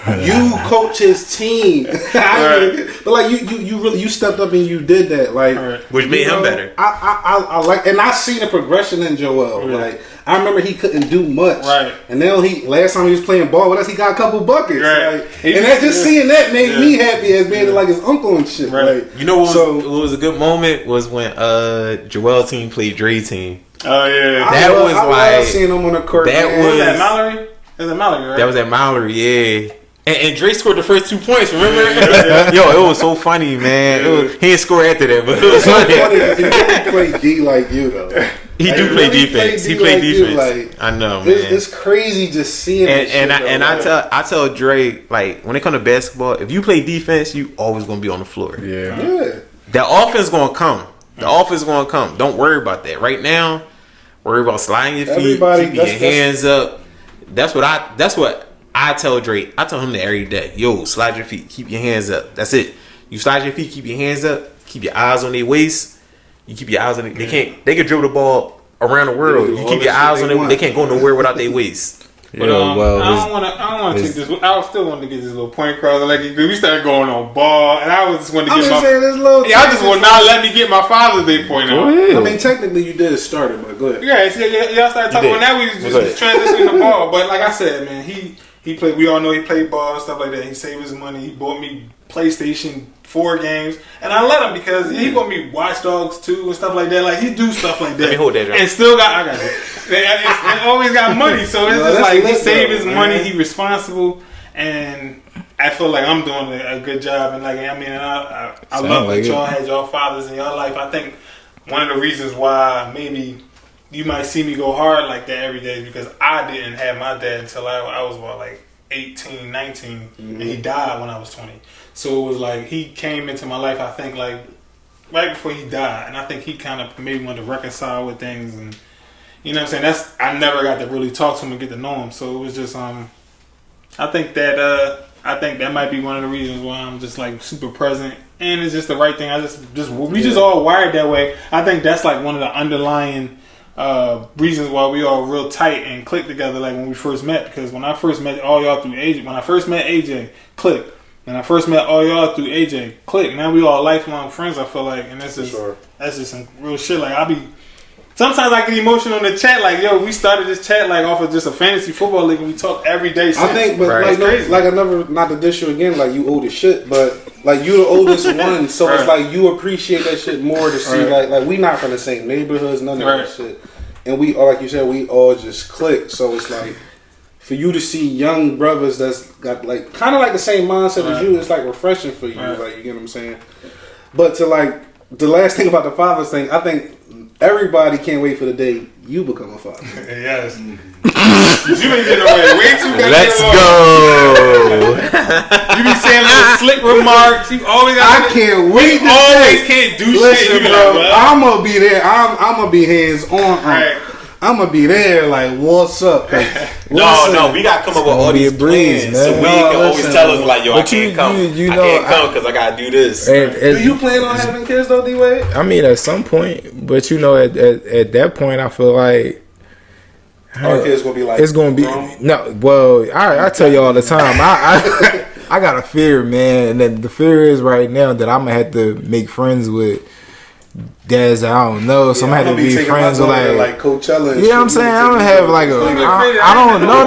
You coach his team. But like you really stepped up and you did that. Like which made him better. I like, and I seen the progression in Joel. Like I remember he couldn't do much. Right. And now last time he was playing ball with us, he got a couple buckets. Right. Like, and that just seeing that made me happy as being like his uncle and shit. Right. Like, you know what was a good moment was when Joel team played Dre team. Oh yeah. I love seeing him on the court. Was that Mallory? It was at Mallory, right? That was at Mallory, yeah. And Dre scored the first 2 points, remember? Yo, it was so funny, man. He didn't score after that, but it was funny. He really played D like you, though. He play defense. He played defense. I know, man. It's crazy just seeing I tell Dre, like, when it comes to basketball, if you play defense, you always going to be on the floor. Yeah. The offense going to come. Don't worry about that. Right now, worry about sliding your feet, keeping your hands up. That's what I tell Drake. I tell him that every day. Yo, slide your feet. Keep your hands up. That's it. You slide your feet. Keep your hands up. Keep your eyes on their waist. You keep your eyes on it. They can dribble the ball around the world. You keep your eyes on it. They can't go nowhere without their waist. But I don't want to take this. I still want to get this little point across. Like we started going on ball, and I just wanted to get I just will not let me get my Father's Day point out. I mean, technically you did start it, but go ahead. Yeah, y'all started talking. Well, now we just transitioning the ball. But like I said, man, he played. We all know he played ball and stuff like that. He saved his money. He bought me PlayStation 4 games, and I let him because he bought me Watch Dogs 2 and stuff like that. Like he do stuff like that. Let me hold that drum. And still I got it. They always got money, so it's just like he saved his money. He responsible, and I feel like I'm doing a good job. And like I mean, I love that y'all had y'all fathers in your life. I think one of the reasons why maybe you might see me go hard like that every day is because I didn't have my dad until I was about like 18, 19, and he died when I was 20. So it was like he came into my life, I think, like right before he died, and I think he kind of maybe wanted to reconcile with things, and you know what I'm saying. I never got to really talk to him and get to know him, so it was just I think that might be one of the reasons why I'm just like super present, and it's just the right thing. We just all wired that way. I think that's like one of the underlying reasons why we all real tight and click together, like when we first met. Because when I first met all y'all through AJ, when I first met AJ, click. And I first met all y'all through AJ, click. Now we all lifelong friends, I feel like, and that's just some real shit. Like sometimes I get emotional in the chat, like yo, we started this chat like off of just a fantasy football league, and we talk every day. Since. I think, but like I never, not to dish you again, like you old as shit, but like you the oldest one, so it's like you appreciate that shit more to see. Like we not from the same neighborhoods, none of that shit, and we all, like you said, we all just click. So it's like, for you to see young brothers that's got like kind of like the same mindset as you, it's like refreshing for you. Like, you get what I'm saying? But to like the last thing about the father's thing, I think everybody can't wait for the day you become a father. Yes. You ain't getting away way too much. Let's go. You be saying little slick remarks. You always got. I can't wait. You always can't do shit. Bro, I'm gonna be there. I'm gonna be hands on. Right. I'm gonna be there, like, what's up? No, we gotta come up with all these plans, so we can always tell us, like, yo, I can't come. I can't come because I gotta do this. Do you plan on having kids though, D-Wade? I mean, at some point, but you know, at that point, I feel like our kids gonna be like, it's gonna be no. Well, I tell you all the time, I got a fear, man, and then the fear is right now that I'm gonna have to make friends with dads I don't know, so I'm gonna have to be friends with like Coachella. You know what I'm saying? I don't have like I don't no.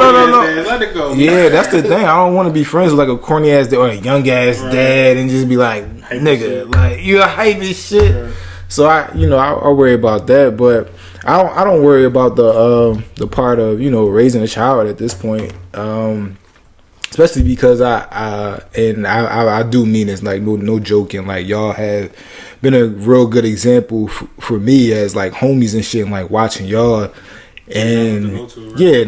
Let it go. Yeah, that's the thing. I don't want to be friends with like a corny ass or a young ass dad and just be like, nigga, like you a hype as shit. Right. So I worry about that, but I don't worry about the part of raising a child at this point. Especially because I do mean it's like no joking. Like y'all have been a real good example for me as like homies and shit, and like watching y'all. And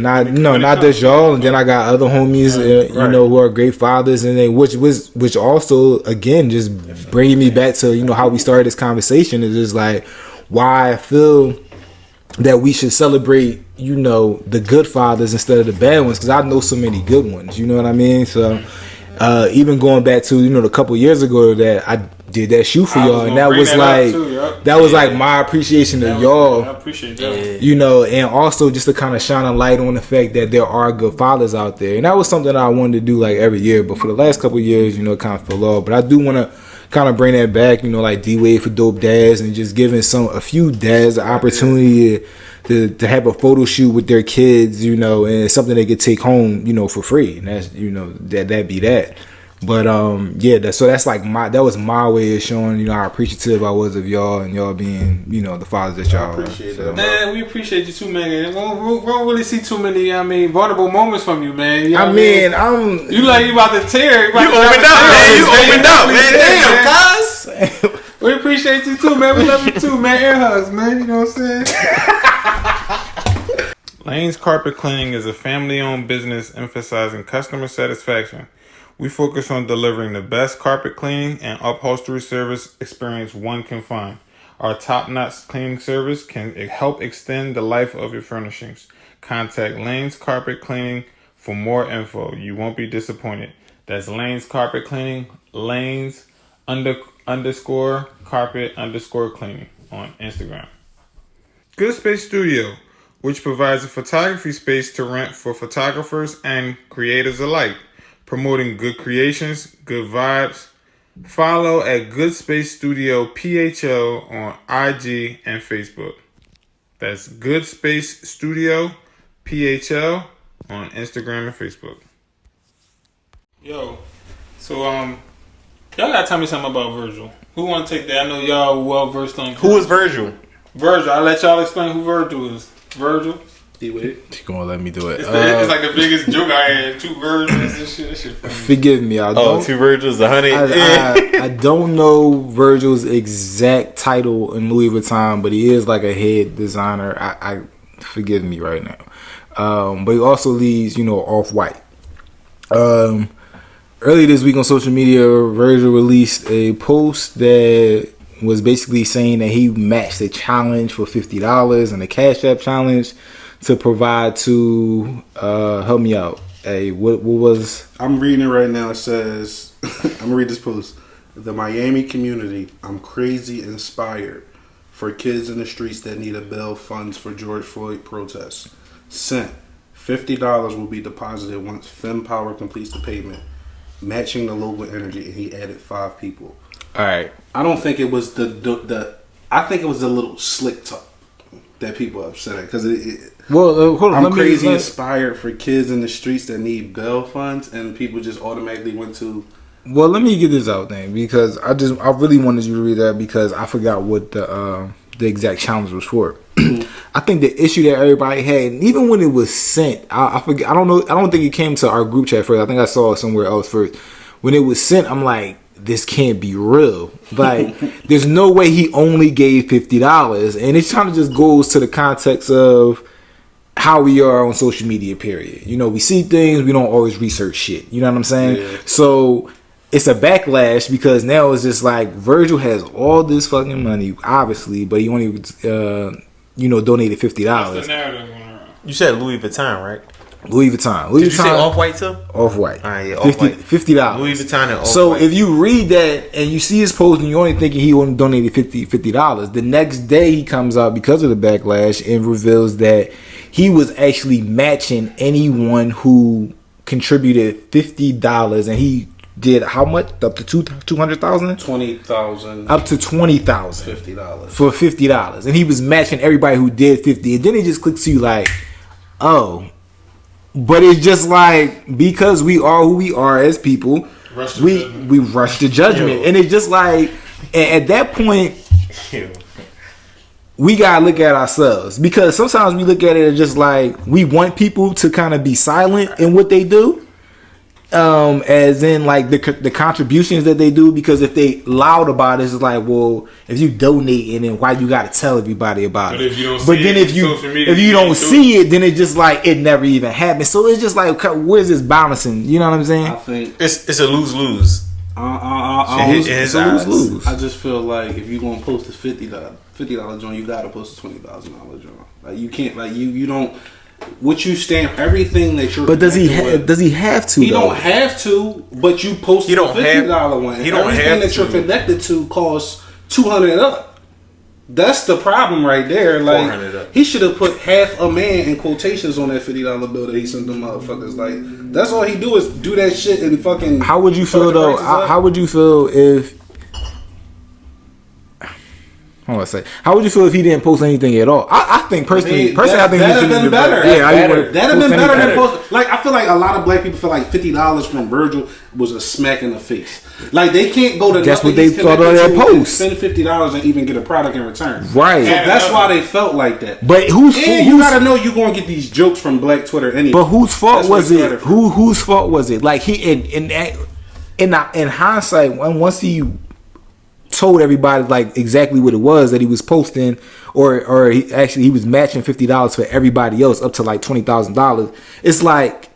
not just y'all. And then I got other homies, who are great fathers, and then which also again just bringing me back to how we started this conversation is just like why I feel that we should celebrate the good fathers instead of the bad ones, because I know so many good ones, you know what I mean? So even going back to the couple years ago that did that shoot for y'all, and that was like that was like my appreciation of y'all. I appreciate that. You know, and also just to kind of shine a light on the fact that there are good fathers out there, and that was something that I wanted to do like every year. But for the last couple of years, you know, it kind of fell off. But I do want to kind of bring that back, you know, like D-Wade for Dope Dads, and just giving a few dads the opportunity to have a photo shoot with their kids, you know, and it's something they could take home, you know, for free. And that's, you know, that be that. But yeah, so that's like that was my way of showing, you know, how appreciative I was of y'all and y'all being, you know, the fathers that y'all appreciate are. that, man. We appreciate you too, man. We don't really see too many, vulnerable moments from you, man. You know I mean, I'm you like you about to tear. You opened up, man. You opened up, man. Damn, cuz. We appreciate you too, man. We love you too, man. Air hugs, man. You know what I'm saying? Lane's Carpet Cleaning is a family-owned business emphasizing customer satisfaction. We focus on delivering the best carpet cleaning and upholstery service experience one can find. Our top-notch cleaning service can help extend the life of your furnishings. Contact Lane's Carpet Cleaning for more info. You won't be disappointed. That's Lane's Carpet Cleaning, Lane's _carpet _cleaning on Instagram. Good Space Studio, which provides a photography space to rent for photographers and creators alike. Promoting good creations, good vibes. Follow at Good Space Studio PHO on IG and Facebook. That's Good Space Studio PHO on Instagram and Facebook. Yo, so y'all gotta tell me something about Virgil. Who want to take that? I know y'all well versed on. Who is Virgil? Virgil. I'll let y'all explain who Virgil is. Virgil. D-Wade. She's gonna let me do it. It's like the biggest joke I had. 2 Virgils and shit. That shit funny. Forgive me. 2 Virgils, 100. I don't know Virgil's exact title in Louis Vuitton, but he is like a head designer. I forgive me right now. But he also leads, you know, Off-White. Earlier this week on social media, Virgil released a post that was basically saying that he matched a challenge for $50 and a Cash App challenge to provide to help me out. Hey, what was? I'm reading it right now. It says, I'm gonna read this post. The Miami community. I'm crazy inspired for kids in the streets that need a bail funds for George Floyd protests. Sent. $50 will be deposited once FemPower completes the payment, matching the local energy, and he added 5 people. All right. I don't think it was I think it was the little slick talk that people are upset at because hold on. I'm crazy inspired for kids in the streets that need bail funds, and people just automatically went to. Well, let me get this out then, because I really wanted you to read that because I forgot what the exact challenge was for. I think the issue that everybody had, and even when it was sent, I forget. I don't know. I don't think it came to our group chat first. I think I saw it somewhere else first. When it was sent, I'm like, this can't be real. Like, there's no way he only gave $50, and it kind of just goes to the context of how we are on social media. Period. You know, we see things, we don't always research shit. You know what I'm saying? Yeah. So it's a backlash because now it's just like Virgil has all this fucking money, obviously, but he only donated $50. You said Louis Vuitton, right? Louis Vuitton. Did you say Off-White too? Off-White. All right, yeah, $50. Louis Vuitton and Off-White. So if you read that and you see his post and you're only thinking he only donated $50, the next day he comes out because of the backlash and reveals that he was actually matching anyone who contributed $50, and he did how much? Up to 200,000? 20,000. Up to 20,000. $50. For $50. And he was matching everybody who did 50. And then it just clicks to you like, oh. But it's just like, because we are who we are as people, we rush to judgment. And it's just like, at that point, we gotta look at ourselves. Because sometimes we look at it as just like, we want people to kind of be silent in what they do. As in like the contributions that they do, because if they loud about it, it's like, well, if you donate, and then why you gotta tell everybody about it? If you don't see it, then it's just like it never even happened. So it's just like, where's this balancing? You know what I'm saying? I think it's a lose-lose. It's a lose-lose. I just feel like if you gonna post a $50 joint, you gotta post a $20,000 joint. Like you can't, like you don't. What you stamp everything that you're. But does he have to? He don't have to. But you posted a $50 one. He don't everything have that you're connected to costs $200 up. That's the problem right there. Like he should have put half a man in quotations on that $50 bill that he sent them motherfuckers. Like that's all he do is do that shit and fucking. How would you feel though? How would you feel if? How would you feel if he didn't post anything at all? I think personally, I think that'd have been better. That'd have been better than post. Like I feel like a lot of black people feel like $50 from Virgil was a smack in the face. Like they can't go to. That's what they thought of their post. Spend $50 and even get a product in return. Right. So that's why they felt like that. But you gotta know you're gonna get these jokes from Black Twitter anyway. But whose fault was it? Whose fault was it? Like in hindsight, once he told everybody like exactly what it was that he was posting, or he was matching $50 for everybody else up to like $20,000. It's like,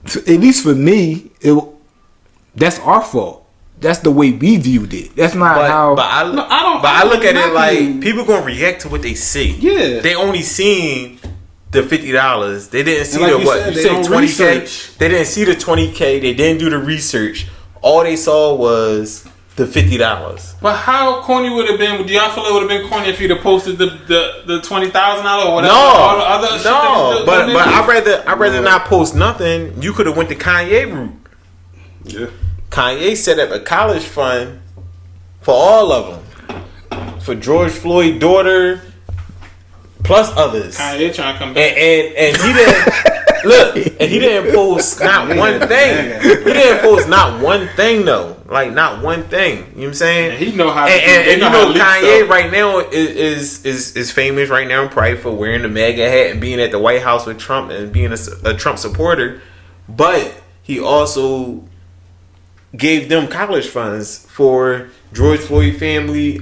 at least for me, that's our fault. That's the way we viewed it. That's not how. But I look at it like people gonna react to what they see. Yeah, they only seen the $50. They didn't see like the what you said 20K. They didn't see the 20K. They didn't do the research. All they saw was the $50. But how corny would it have been? Do y'all feel it would have been corny if he'd have posted the $20,000 or whatever? No, but I'd rather not post nothing. You could have went the Kanye route. Yeah, Kanye set up a college fund for all of them, for George Floyd's daughter, plus others. Kanye trying to come back, and he didn't. Look, and he didn't post not one thing. He didn't post not one thing though. Like not one thing. You know what I'm saying? And he know how. And you know Kanye stuff. Right now is famous right now probably for wearing the MAGA hat and being at the White House with Trump and being a Trump supporter. But he also gave them college funds for George Floyd family.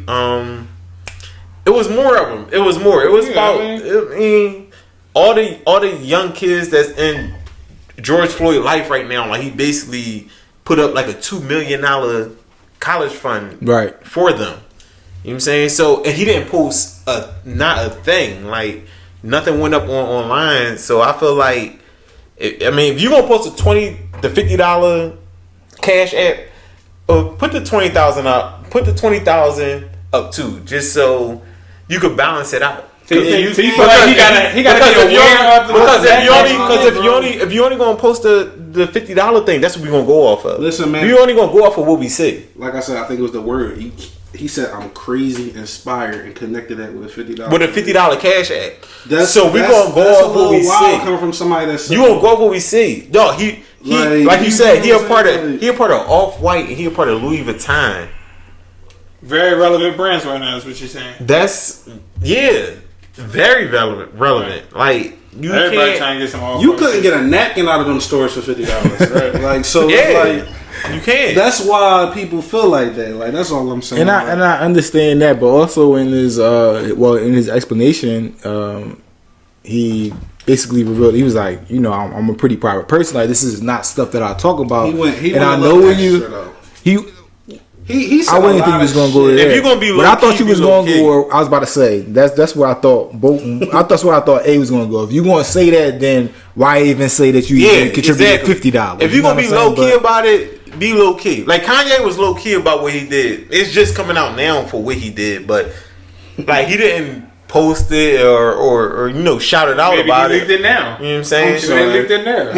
It was more of them. It was more. It was about. I mean, all the young kids that's in George Floyd life right now, like he basically put up like a $2 million college fund for them. You know what I'm saying? So, and he didn't post not a thing. Like nothing went up online. So I feel like, if you're gonna post the $50 cash app, put the 20,000 up. Put the 20,000 up too, just so you could balance it out. If you only gonna post the $50 thing, that's what we gonna go off of. Listen, man, we only gonna go off of what we see. Like I said, I think it was the word. He said, "I'm crazy inspired," and connected that with $50. With a $50 cash act. So we gonna go off what we see. Coming from somebody that's you gonna go off what we see. No, he like you said, he a part of Off-White and he a part of Louis Vuitton. Very relevant brands right now is what you're saying. That's very relevant. Like everybody trying to get some. You couldn't get a napkin out of them stores for $50, right? Like so, like you can't. That's why people feel like that. Like that's all I'm saying. And I understand that, but also in his in his explanation, he basically revealed he was like, I'm a pretty private person. Like this is not stuff that I talk about. He I know when He said I wouldn't think he was going to go there. If you're going to be low but I thought you was going to go. I was about to say that's what I thought. That's what I thought A was going to go. If you're going to say that, then why even say that you contributed $50? If you're going to be low key about it, be low key. Like Kanye was low key about what he did. It's just coming out now for what he did, but like he didn't post it or shout it out Maybe about he leaked it now. You know what I'm saying? Leaked it now.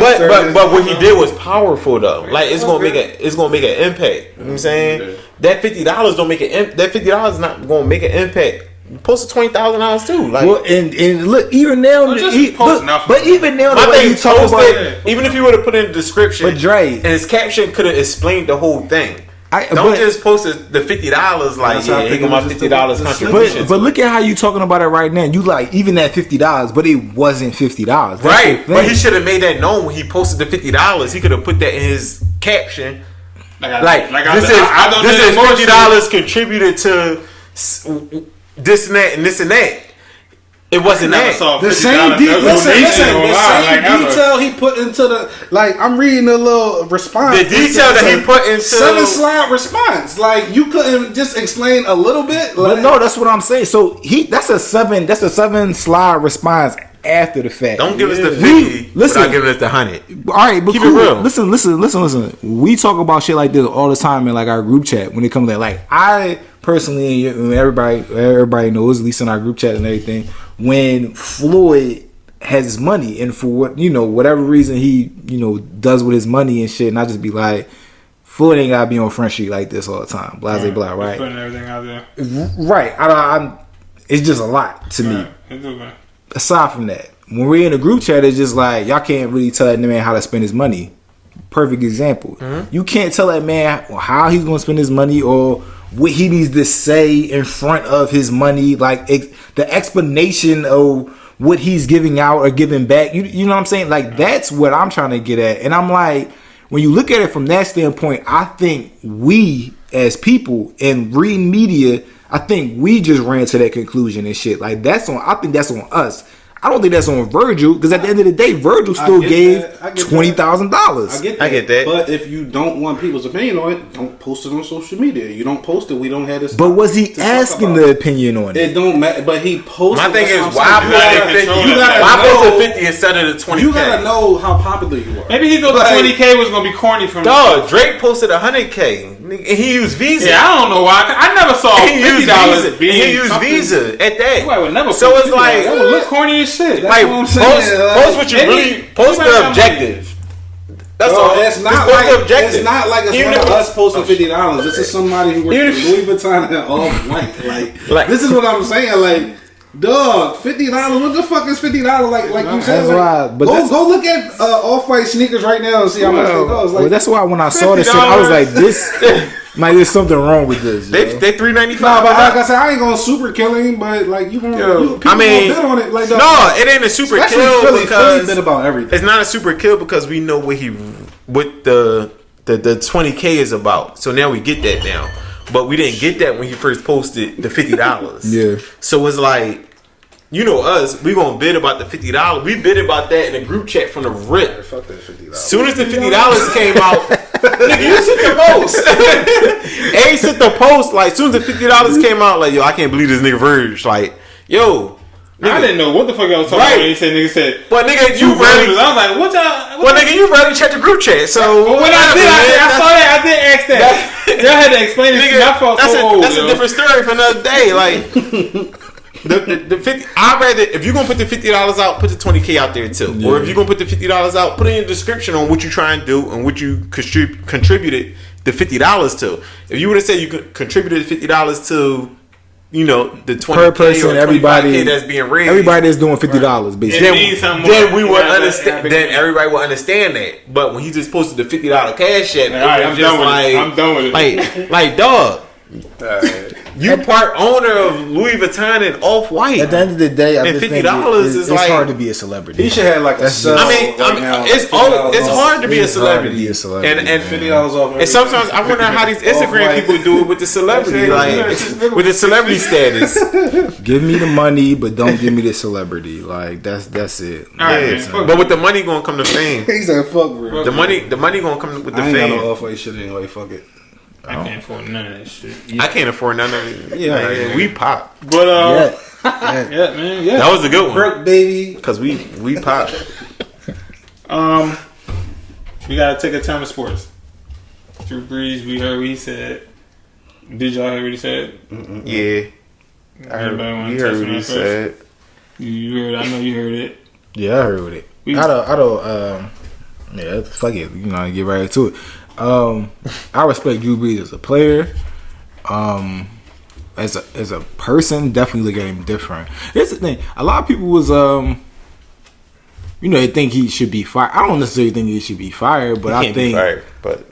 But what he did was powerful though. Like it's gonna make an impact. You know what I'm saying? That $50 don't make it. That $50 is not gonna make an impact. Post $20,000 too. Like, well, and look, even now, even now, the way you talk about it, even if you would have put in the description, but Dre, and his caption could have explained the whole thing. Don't just post the $50 like here go my $50 contribution. But look at how you talking about it right now. You like even that $50, but it wasn't $50. Right, but he should have made that known when he posted the $50. He could have put that in his caption. This is $50 contributed to this and that and this and that. It wasn't that. The same detail he put into the I'm reading the little response. The detail that he put into 7-slide response. Like you couldn't just explain a little bit. But no, that's what I'm saying. So that's a 7-slide response after the fact. Don't give us the 50 without giving us the 100. All right, but keep cool. it real. Listen. We talk about shit like this all the time in like our group chat when it comes to like I personally and everybody knows, at least in our group chat and everything, when Floyd has his money and for what whatever reason he does with his money and shit, and I just be like, Floyd ain't gotta be on Front Street like this all the time. Blah blah, right? Putting everything out there. Right. I'm it's just a lot to me. Aside from that, when we're in a group chat, it's just like y'all can't really tell that man how to spend his money. Perfect example. Mm-hmm. You can't tell that man how he's gonna spend his money or what he needs to say in front of his money, like the explanation of what he's giving out or giving back. You know what I'm saying? Like that's what I'm trying to get at. And I'm like, when you look at it from that standpoint, I think we as people and reading media, I think we just ran to that conclusion and shit. Like I think that's on us. I don't think that's on Virgil because at the end of the day, Virgil still gave $20,000. I get that. But if you don't want people's opinion on it, don't post it on social media. You don't post it. We don't have this. But was he asking the opinion on it? It don't matter. But he posted. My thing is why post the 50 instead of the 20K? You gotta know how popular you are. Maybe he thought the 20K was gonna be corny from. Dog, Drake posted 100K. And he used Visa. Yeah, I don't know why. I never saw $50 being he used Visa at that. Would never so it's like that would look corny as shit. Like post what you really post the objective. That's all. It's not like it's one of us posting $50. This is somebody who works for Louis Vuitton and Off-White. Like this is what I'm saying. Like, dog, $50. What the fuck is $50? Like you said, like, go look at Off-White sneakers right now and see how much they cost. Like, that's why when I saw this shit, I was like, this. Like, there's something wrong with this. They $395. Nah, but like I said, I ain't gonna super kill him. But like people gonna bid on it. Like, no, it ain't a super kill because bit about everything. It's not a super kill because we know what the 20K is about. So now we get that now, but we didn't get that when he first posted the $50. Yeah. So it's like, you know us, we gonna bid about the $50. We bid about that in a group chat from the rip. Fuck that $50. Soon as the $50 came out, nigga, you sent the post. A sent the post like soon as the $50 came out, like, yo, I can't believe this nigga Verge. Like, yo, nigga, I didn't know what the fuck I was talking about. Nigga said, but nigga, you ready? I was like, what y'all? Well, nigga, you ready to check the group chat? So when I saw that, I did ask that. Y'all had to explain it to me. I felt so old. That's a different story for another day. Like. The 50. I'd rather if you're gonna put the $50 out, put the 20K out there too. Yeah. Or if you're gonna put the $50 out, put it in the description on what you try and do and what you contributed the $50 to. If you would have said you contributed $50 to, the 20K per person, or everybody that's being raised, everybody is doing $50 basically. Then we would understand. Then everybody would understand that. But when he just posted the $50 cash app, I'm done with it. Like dog. You part owner of Louis Vuitton and Off-White. At the end of the day, I and just $50 think is it's hard to be a celebrity. He should have like a sub. It's hard to be a celebrity. And $50 off. And sometimes I wonder how these Instagram people do it with the celebrity, like with the celebrity status. Give me the money, but don't give me the celebrity. Like that's it. Yeah. But with the money gonna come the fame. He said, "Fuck, bro." The money gonna come with the fame. I ain't got no Off-White shit anyway. Fuck it. I can't afford none of that shit. Yeah. I can't afford none of it. Yeah, we pop. But man, that was a good one. Broke baby, because we pop. We gotta take a time of sports. Drew Brees, we heard what he said. Did y'all hear what he said? Mm-mm. Yeah, I heard. You heard what he said. You heard. I know you heard it. Yeah, I heard it. I don't. Yeah, fuck it. Get right to it. I respect Drew Brees as a player. As a person, definitely look at him different. Here's the thing: a lot of people was they think he should be fired. I don't necessarily think he should be fired, but I think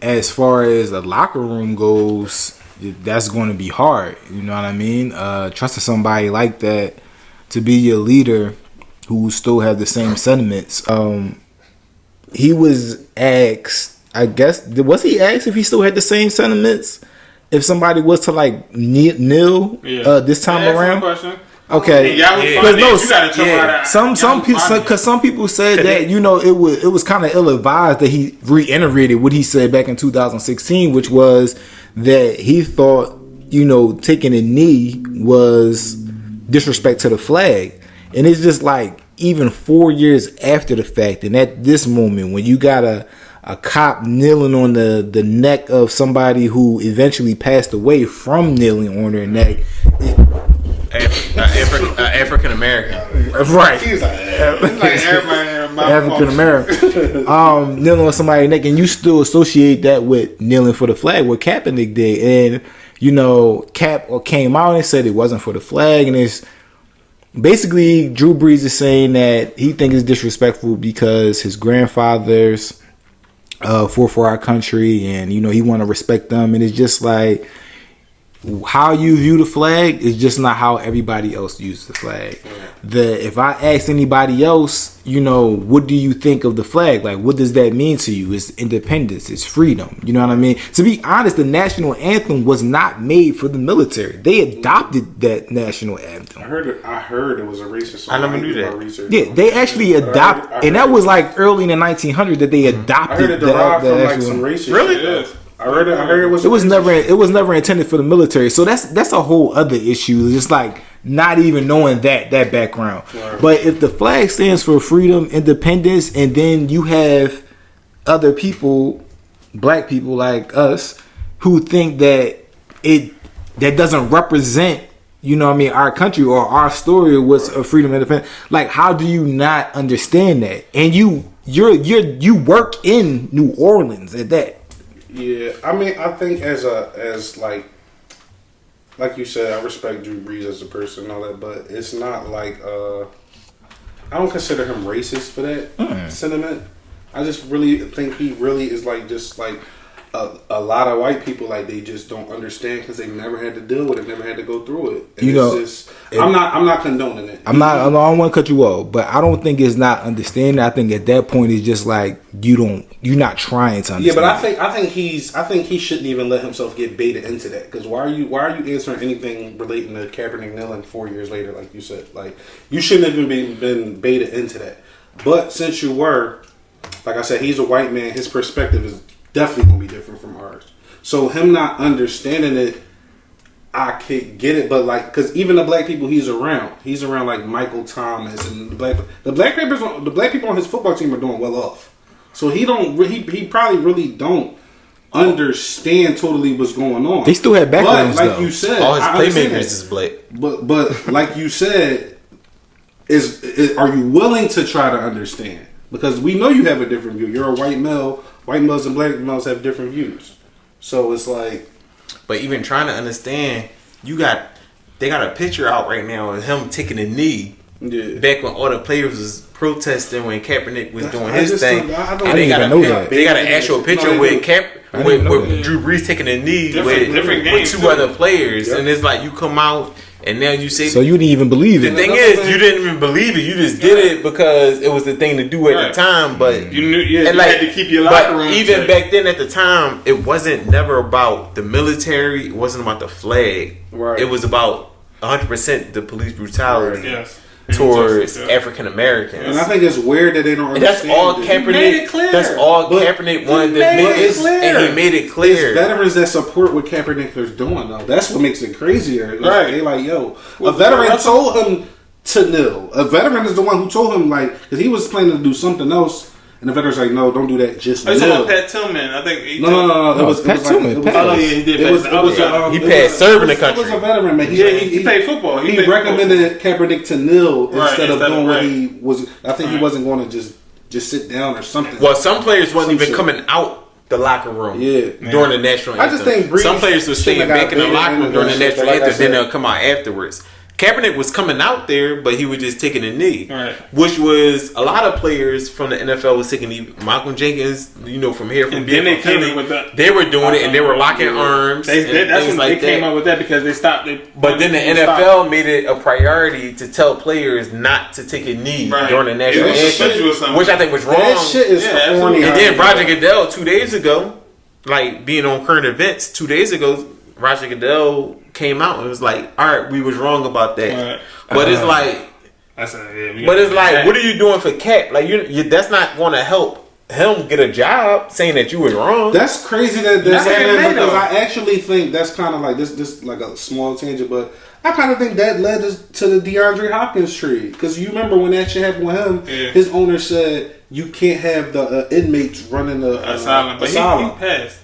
as far as the locker room goes, that's going to be hard. You know what I mean? Trusting somebody like that to be your leader who still have the same sentiments. He was asked. I guess was he asked if he still had the same sentiments if somebody was to like kneel this time around? Okay, some people said that it was kind of ill advised that he reiterated what he said back in 2016, which was that he thought taking a knee was disrespect to the flag, and it's just like even 4 years after the fact, and at this moment when you got a cop kneeling on the neck of somebody who eventually passed away from kneeling on their neck. African American, right? He's like African American, kneeling on somebody's neck, and you still associate that with kneeling for the flag, what Kaepernick did, and you know, Cap came out and said it wasn't for the flag, and it's basically Drew Brees is saying that he thinks it's disrespectful because his grandfathers fought for our country, and you know he want to respect them, and it's just like, how you view the flag is just not how everybody else uses the flag. If I ask anybody else, you know, what do you think of the flag? Like, what does that mean to you? It's independence. It's freedom. You know what I mean? To be honest, the national anthem was not made for the military. They adopted that national anthem. I heard it was a racist song. I never knew that. Yeah, they actually adopted, and that was like early in the 1900s that they adopted. I heard it derived from like some racist. Really? Shit. I heard it was. It was never intended for the military. So that's a whole other issue. Just like not even knowing that background. Right. But if the flag stands for freedom, independence, and then you have other people, black people like us, who think that that doesn't represent, you know what I mean, our country or our story was of freedom and independence. Like, how do you not understand that? And you work in New Orleans at that. Yeah, I mean, I think as like you said, I respect Drew Brees as a person and all that, but it's not like I don't consider him racist for that sentiment. I just really think he really is like just like a lot of white people, like they just don't understand because they never had to deal with it, never had to go through it. And you know, I'm not condoning it. I don't want to cut you off, but I don't think it's not understanding. I think at that point it's just like you're not trying to understand. Yeah, but I think he shouldn't even let himself get baited into that. Because why are you answering anything relating to Kaepernick kneeling 4 years later, like you said? Like, you shouldn't have even been baited into that. But since you were, like I said, he's a white man. His perspective is definitely gonna be different from ours. So him not understanding it, I could get it, but like, because even the black people he's around like Michael Thomas and the black people on his football team are doing well off. So he probably really don't understand totally what's going on. They still have backgrounds, but like though. you said, all his playmakers is black. But like you said, are you willing to try to understand? Because we know you have a different view. You're a white male. White males and black males have different views. So it's like, but even trying to understand, they got a picture out right now of him taking a knee. Yeah. Back when all the players was protesting when Kaepernick was doing his thing, and they got an actual picture with Drew Brees taking a knee with two other players, and it's like you come out. And now you say, so you didn't even believe it. The thing is, you didn't even believe it. You just did it because it was the thing to do at the time. But you knew, you had to keep your locker room. Even back then, at the time, it wasn't never about the military. It wasn't about the flag. Right. It was about 100% the police brutality. Right. Yes. Towards African Americans, and I think it's weird that they don't understand. That's all Kaepernick. That's all Kaepernick wanted to make it clear, and he made it clear. It's veterans that support what Kaepernick is doing, though. That's what makes it crazier. Right? They like, yo, a veteran told him to kneel. A veteran is the one who told him, like, because he was planning to do something else. And the veteran's like, no, don't do that. Just kneel. Oh, Pat Tillman. I think. No. That was Pat Tillman. He passed serving the country. He was a veteran, man. He played football. He recommended Kaepernick to kneel instead of doing what he was. I think he wasn't going to just sit down or something. Well, some players wasn't even coming out the locker room during the national anthem. I just think some players were staying back in the locker room during the national anthem, then they'll come out afterwards. Kaepernick was coming out there, but he was just taking a knee, which was a lot of players from the NFL was taking knee. Malcolm Jenkins, from here, from then they Philly, came with that. They were doing it, and they were locking arms. That's when they came out with that because they stopped it. But then the NFL made it a priority to tell players not to take a knee during the national anthem, which I think was wrong. That shit is corny. And then Roger Goodell 2 days ago, like being on current events 2 days ago, Roger Goodell came out and was like, all right, we was wrong about that. But it's like, what are you doing for Cap? Like, you that's not going to help him get a job saying that you was wrong. That's crazy that they're saying that, because I actually think that's kind of like this like a small tangent, but I kind of think that led to the DeAndre Hopkins trade. Because you remember when that shit happened with him, his owner said you can't have the inmates running the asylum. But asylum. He passed.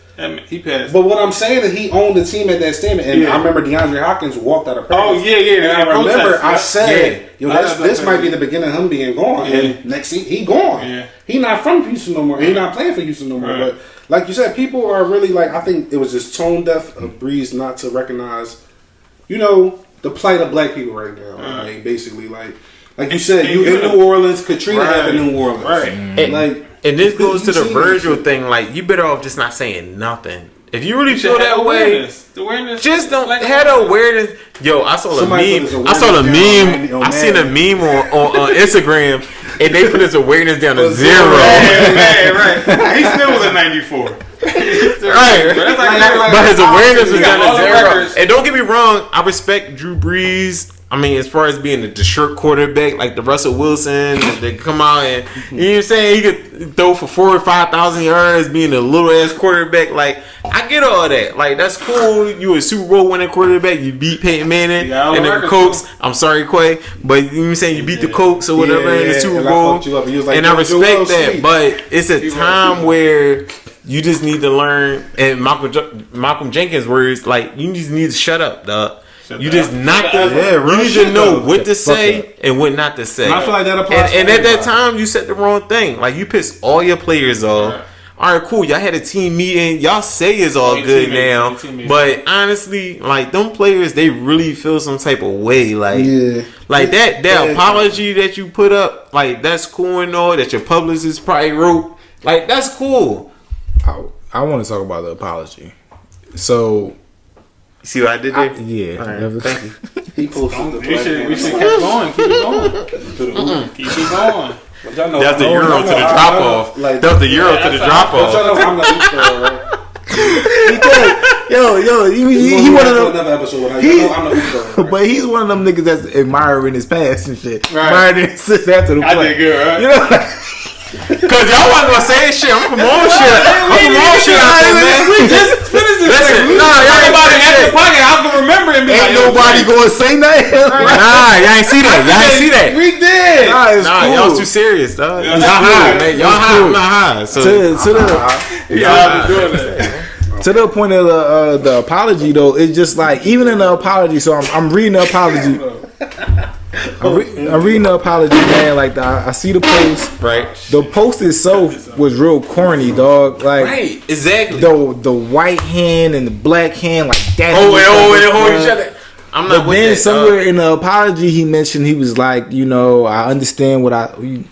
He passed. But what I'm saying is he owned the team at that statement. And I remember DeAndre Hopkins walked out of practice. Oh, yeah. And I remember I said, this might be the beginning of him being gone. Yeah. And next thing, he gone. Yeah. He not from Houston no more. He not playing for Houston no more. Right. But like you said, people are really like, I think it was just tone deaf of Breeze not to recognize, the plight of black people right now. Like, basically, like you said, you in New Orleans, Katrina happened in New Orleans. Right. And this goes to the Virgil thing. Like, you better off just not saying nothing. If you really feel that way, just don't have the awareness. Yo, I saw the meme. I seen a meme on Instagram, and they put his awareness down to 0. Right. He still was a 94. Right. But his awareness was down to 0. And don't get me wrong, I respect Drew Brees. I mean, as far as being the shirt quarterback, like the Russell Wilson, they come out and, you know what I'm saying, he could throw for 4,000 or 5,000 yards, being a little ass quarterback. Like, I get all that. Like, that's cool. You a Super Bowl winning quarterback. You beat Peyton Manning and the Colts. I'm sorry, Quay, but you know what I'm saying, you beat the Colts or whatever in the Super Bowl. And I respect that, but it's a time where you just need to learn. And Malcolm Jenkins' words, like, you just need to shut up, dog. You just not to. You need to know what to say and what not to say. And I feel like that applies. And at that time, you said the wrong thing. Like, you pissed all your players off. Right. All right, cool. Y'all had a team meeting. Y'all say it's all good now, but honestly, like, them players, they really feel some type of way. Like, like that apology that you put up, like, that's cool and all. That your publicist probably wrote. Like, that's cool. I want to talk about the apology. So. See what I did there? Right, thank you. He posted we should keep going. Keep it going. Keep it going. That's the Euro to the drop off. That's the Euro to the drop off. I'm not used to it, right? He one of them. Another episode. I'm not used to it. But he's one of them niggas that's admiring his past and shit. Right. Admiring his after the play. I did good, right? You know. Cause y'all wasn't gonna say shit. I'm from all shit. I'm from all shit out there, man. We just finished this. Listen, y'all everybody at the pocket. I can remember him. Ain't nobody gonna say nothing. Nah, y'all ain't see that. We did. Nah, it's cool. Y'all too serious, dog. Y'all high, man. Y'all high. I'm not high. So y'all be doing that. To the point of the apology, though, it's just like, even in the apology. So I'm reading the apology. I'm reading the apology, man. Like, I see the post. Right. The post itself was real corny, dog. Like, right, exactly. The white hand and the black hand, like that. Hold each other. I'm not. But then somewhere in the apology, he mentioned, he was like, I understand what and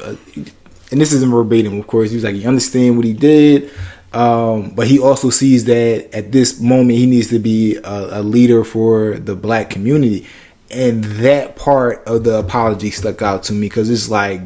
this isn't verbatim, of course. He was like, he understand what he did. But he also sees that at this moment he needs to be a leader for the black community. And that part of the apology stuck out to me because it's like,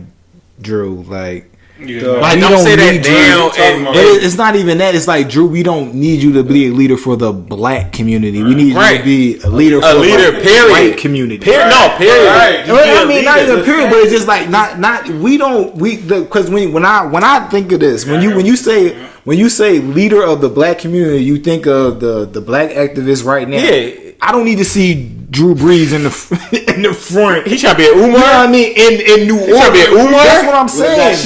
Drew, like, like, don't say that now. It's not even that. It's like, Drew, we don't need you to be a leader for the black community. We need you to be a leader for the white community. Period. No, period. Right. I mean, not even period, but it's just like because when I think of this, when you say leader of the black community, you think of the black activists right now. Yeah. I don't need to see Drew Brees in the front. He trying to be an Umar. You know what I mean? In New Orleans. He trying to be an Umar. That's what I'm saying.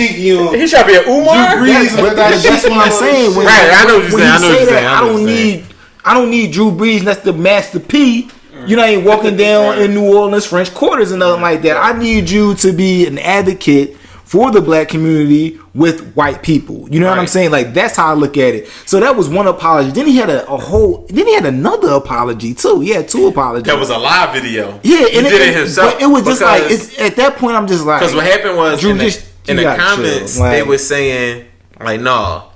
He trying to be an Umar. Drew Brees. That's what I'm saying. Right. I know what you're saying. I don't need Drew Brees. That's the Master P. You know, ain't walking down in New Orleans French Quarters and nothing like that. I need you to be an advocate for the black community with white people. You know what I'm saying? Like, that's how I look at it. So that was one apology. Then he had then he had another apology too. He had 2 apologies. That was a live video. Yeah, he did it himself. But it was just like, at that point, I'm just like, because what happened was, Drew, in the comments, they were saying, like, no,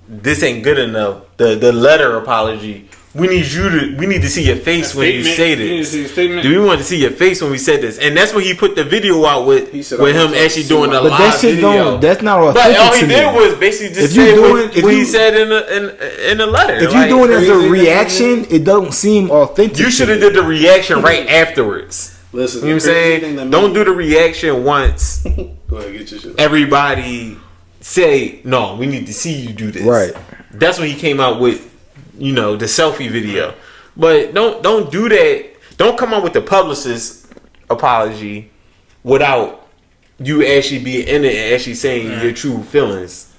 this ain't good enough. The letter apology. We need to see your face when you say this. We want to see your face when we said this, and that's when he put the video out with him actually doing the live video. That's not authentic. But all he did was basically just say what he said in the letter. If you doing it as a reaction, it don't seem authentic. You should have did the reaction right afterwards. Listen, you know what I'm saying? Don't do the reaction once. Go ahead, get your shit. Everybody say, no, we need to see you do this. Right. That's when he came out with, the selfie video. But don't do that. don't come up with the publicist's apology without you actually being in it and actually saying your true feelings.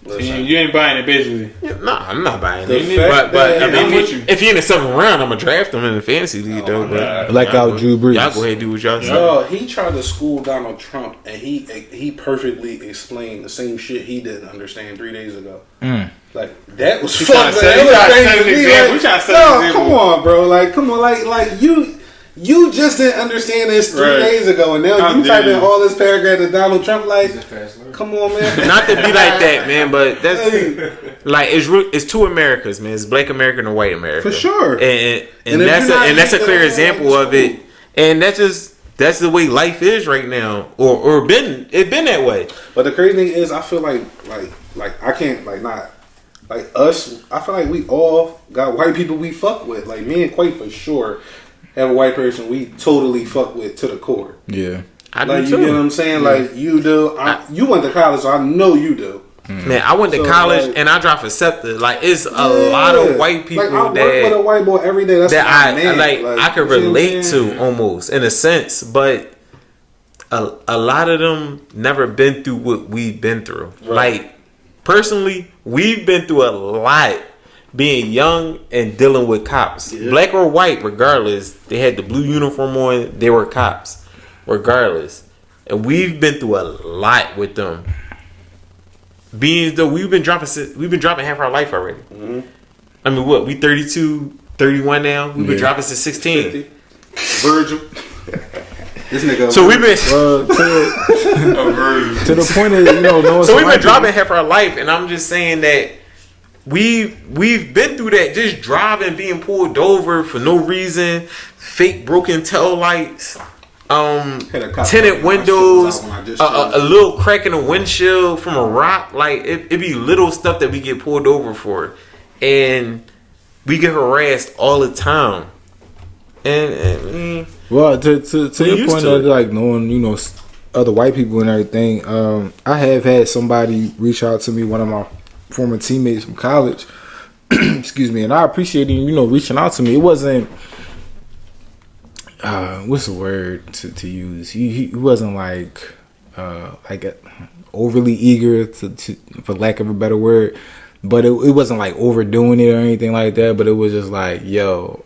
You ain't buying it, basically. Nah, I'm not buying it. But I mean, if you're in the 7th round, I'm gonna draft him in the fantasy league, though. But like out Drew Brees. Y'all go ahead and do what y'all say. No, he tried to school Donald Trump, and he perfectly explained the same shit he didn't understand 3 days ago. Like that was fucked. No, come on, bro. Like, come on, like you just didn't understand this 3 days ago, and now you type in all this paragraph to Donald Trump. Like, come on, man. Not to be like that, man, but that's like it's two Americas, man. It's Black America and White America, for sure. And that's a clear example of it. And that's the way life is right now, or been that way. But the crazy thing is, I feel like I can't not. Like us, I feel like we all got white people we fuck with. Like me and Quake for sure have a white person we totally fuck with to the core. Yeah, I do too. You get what I'm saying? Yeah. Like you do. You went to college, so I know you do. Man, I went to college and I dropped a scepter. Like it's a lot of white people I work with a white boy every day. That's that I I could relate to almost in a sense, but a lot of them never been through what we've been through. Right. Like personally, we've been through a lot being young and dealing with cops. Yeah. Black or white, regardless. They had the blue uniform on, they were cops. Regardless. And we've been through a lot with them. Being though we've been dropping half our life already. Mm-hmm. I mean what, we 32, 31 now? We've been dropping since 16. 50. Virgil. This nigga. So we've been to the point of so we've been dropping half our life, and I'm just saying that we've been through that. Just driving, being pulled over for no reason, fake broken tail lights, tinted windows, a little crack in the windshield from a rock. Like it be little stuff that we get pulled over for, and we get harassed all the time. And well, to your point of like knowing, other white people and everything, I have had somebody reach out to me, one of my former teammates from college, excuse me, and I appreciate him, reaching out to me. It wasn't, what's the word to use? He wasn't like overly eager to, for lack of a better word, but it wasn't like overdoing it or anything like that. But it was just like, yo,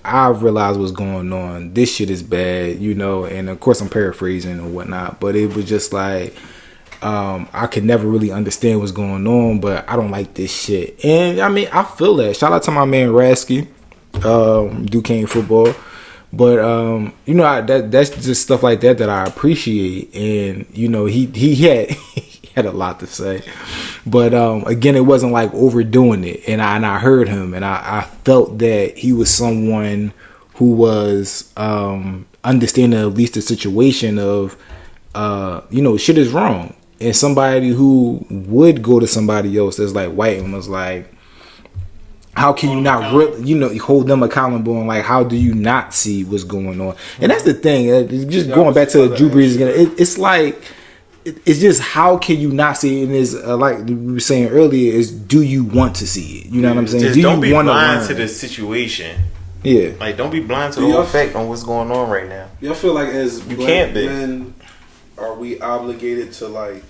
I realized what's going on. This shit is bad, and of course I'm paraphrasing and whatnot, but it was just like, I could never really understand what's going on, but I don't like this shit. And I mean, I feel that. Shout out to my man Rasky, Duquesne football. But that's just stuff like that I appreciate. And he had a lot to say, but again, it wasn't like overdoing it. And I heard him, and I felt that he was someone who was understanding at least the situation of shit is wrong, and somebody who would go to somebody else that's like white and was like, how can you not really, hold them accountable, and like, how do you not see what's going on? And that's the thing. Just going back to Drew Brees again, it's like, it's just, how can you not see it? And is like we were saying earlier, is do you want to see it? You know what I'm saying? Just do don't you be want blind to the situation. Yeah, like don't be blind to the effect on what's going on right now. Y'all feel like as you black can't be. men, are we obligated to like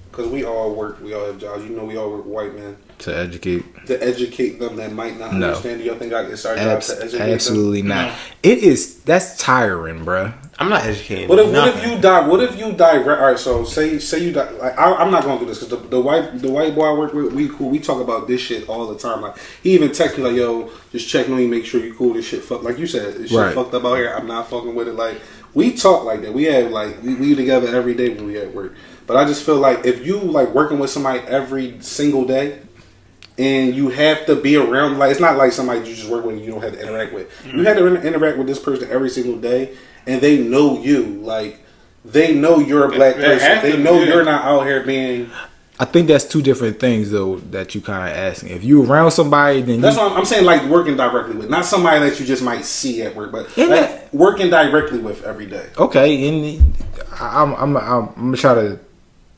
because we all work, we all have jobs. We all work white men. To educate them that might not understand. Do y'all think it's our job to educate absolutely them? Not. It is. That's tiring, bruh. I'm not educating. What if you die? What if you die? All right, so say you die. Like, I'm not gonna do this because the white boy I work with, we cool. We talk about this shit all the time. Like he even text me like, "Yo, just check on you, make sure you cool. This shit fuck." Like you said, this shit fucked up out here. I'm not fucking with it. Like we talk like that. We have like we together every day when we at work. But I just feel like if you like working with somebody every single day, and you have to be around, like it's not like somebody you just work with and you don't have to interact with. Mm-hmm. You have to interact with this person every single day, and they know you. Like they know you're a black person. They know you're not out here being. I think that's two different things though that you kind of asking. If you around somebody, then that's what I'm saying. Like working directly with, not somebody that you just might see at work, but like working directly with every day. Okay, and I'm gonna try to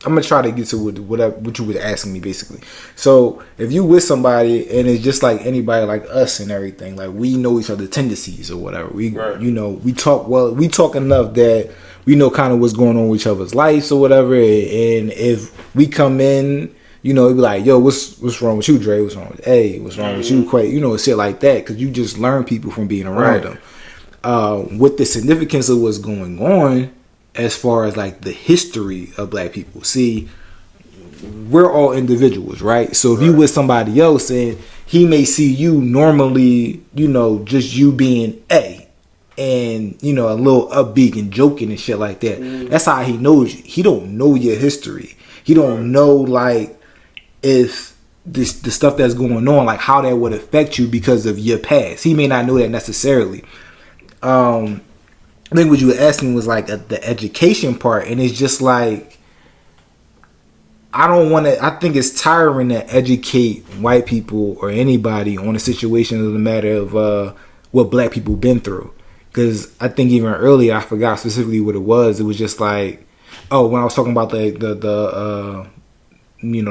I'm gonna try to get to what you were asking me basically. So if you with somebody and it's just like anybody like us and everything, like we know each other's tendencies or whatever. We we talk enough that we know kind of what's going on with each other's lives or whatever. And if we come in, it'd be like, yo, what's wrong with you, Dre? What's wrong with A? What's wrong with you, Quay? Shit like that, because you just learn people from being around them. With the significance of what's going on, as far as like the history of black people. See, we're all individuals, right? So if you with somebody else and he may see you normally, just you being A and, a little upbeat and joking and shit like that. That's how he knows you. He don't know your history. He don't know like if the stuff that's going on, like how that would affect you because of your past. He may not know that necessarily. I think what you were asking was like the education part, and it's just like I think it's tiring to educate white people or anybody on a situation of the matter of what black people been through. Because I think even earlier, I forgot specifically what it was. It was just like, when I was talking about the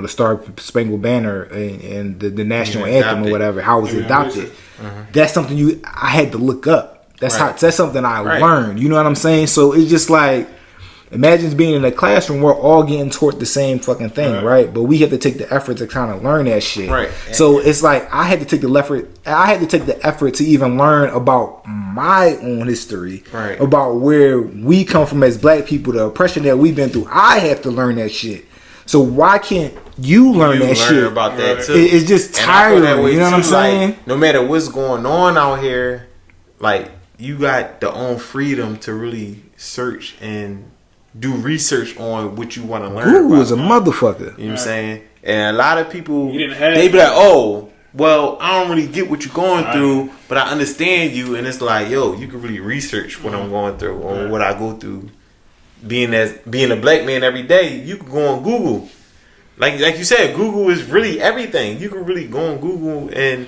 Star Spangled Banner and the national anthem or whatever, how it was adopted. That's something I had to look up. That's something I learned. You know what I'm saying? So it's just like, imagine being in a classroom, we're all getting taught the same fucking thing, right? But we have to take the effort to kind of learn that shit. Right. So it's like I had to take the effort to even learn about my own history, about where we come from as black people, the oppression that we've been through. I have to learn that shit. So why can't you learn that shit? About that too. It's just tiring. You know what I'm saying? Like, no matter what's going on out here, like, you got the own freedom to really search and do research on what you want to learn. Google is a motherfucker. You know what I'm saying? And a lot of people, they be like, oh, well, I don't really get what you're going through, but I understand you. And it's like, yo, you can really research what I'm going through or what I go through. Being a black man every day, you can go on Google. Like you said, Google is really everything. You can really go on Google and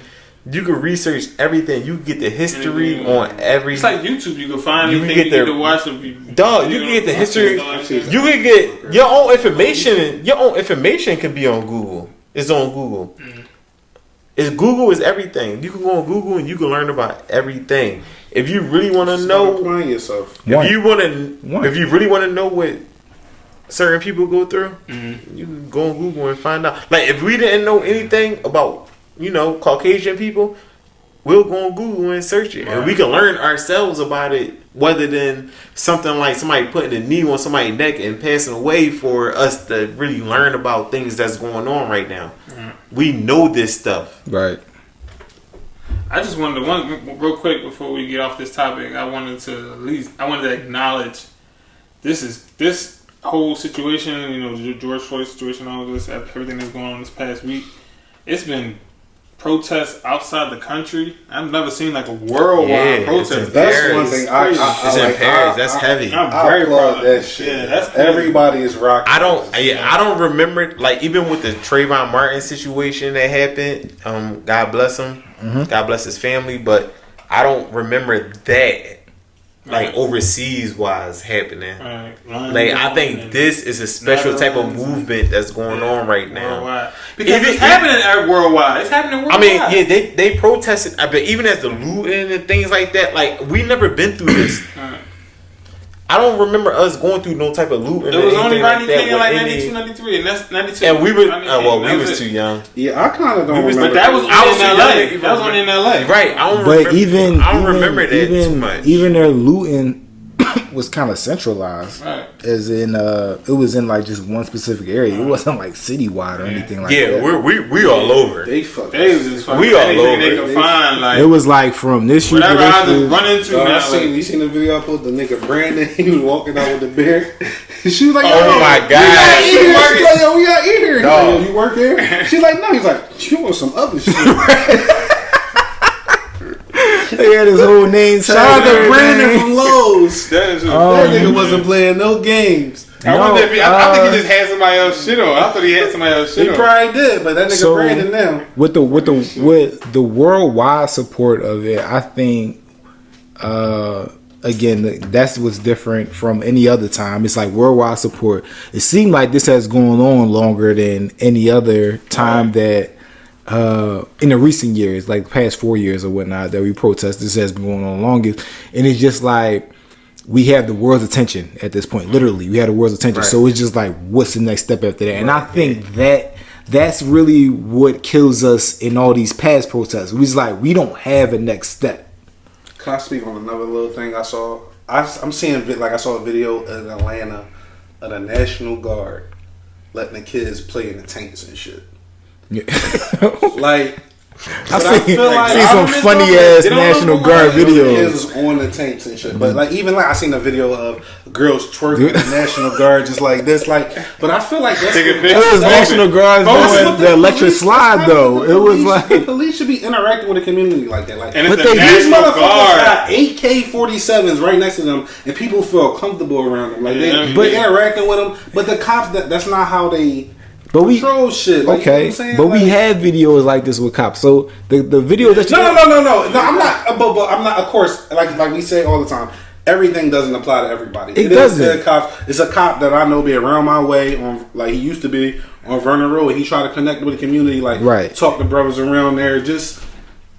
you can research everything. You can get the history on every. It's like YouTube. You can find anything. You can watch them. Dog, you can get the history. You can get your own information. Your own information can be on Google. It's on Google. Google is everything. You can go on Google and you can learn about everything. If you really want to know, applying yourself. If you really want to know what certain people go through, you can go on Google and find out. Like if we didn't know anything about, Caucasian people, we'll go on Google and search it. And we can learn ourselves about it, rather than something like somebody putting a knee on somebody's neck and passing away for us to really learn about things that's going on right now. We know this stuff. Right. I just wanted real quick before we get off this topic, I wanted to acknowledge this whole situation, the George Floyd situation, all this, everything that's going on this past week. It's been protests outside the country. I've never seen like a worldwide protest. That's one thing. It's in Paris. That's heavy. I'm very proud of that shit. Yeah, that's crazy. Everybody is rocking. I don't remember, like, even with the Trayvon Martin situation that happened. God bless him. God bless his family. But I don't remember that. Like overseas wise happening. Like I think this is a special type of movement that's going on right now. Worldwide. Because it's happening worldwide. It's happening worldwide. I mean, yeah, they protested, but even as the looting and things like that, like we never been through this. I don't remember us going through no type of looting. It was only Rodney King in like 92, 93, and that's 92. And we were, we was too young. Yeah, I kind of don't remember. But that was in LA. That was only in LA. Right. I don't remember that too much. Even their looting was kind of centralized, as in it was in like just one specific area. It wasn't like citywide or anything like that. Yeah, we all over. They was just we all over. They could find like it was like from this year. Whatever I just run into. You seen the video I put the nigga Brandon? He was walking out with the bear. She was like, "Oh my god, she's like, yo, we got here. Yo, you work here?" She's like, "No." He's like, "You want some other shit?" They had his whole name. Shout out to Brandon from Lowe's. That nigga wasn't playing no games. I think he just had somebody else shit on. I thought he had somebody else shit on. He probably did, but that nigga Brandon now. With the worldwide support of it, I think again, that's what's different from any other time. It's like worldwide support. It seemed like this has gone on longer than any other time that in the recent years, like the past 4 years or whatnot, that we protest. This has been going on longest, and it's just like we have the world's attention at this point. Literally, we have the world's attention. Right. So it's just like, what's the next step after that? And I think that's really what kills us in all these past protests. We just like, we don't have a next step. Can I speak on another little thing I saw? I'm seeing, like, I saw a video in Atlanta of the National Guard letting the kids play in the tanks and shit. Yeah. Like, I see some funny ass National Guard videos. Kids on the tanks and shit. But like, even like I seen a video of girls twerking in the National Guard just like this. Like, but I feel like that's National Guard doing the electric slide though. It was like the police should be interacting with the community like that. Like, and but these motherfuckers got AK-47s right next to them, and people feel comfortable around them. Like they interacting with them. But the cops, that's not how they. But we control shit. Like, okay, you know but like, we have videos like this with cops. So the videos that you no. I'm not. But I'm not. Of course, like we say all the time, everything doesn't apply to everybody. It doesn't. It's a cop that I know be around my way on, like he used to be on Vernon Road. He tried to connect with the community, like talk to brothers around there, just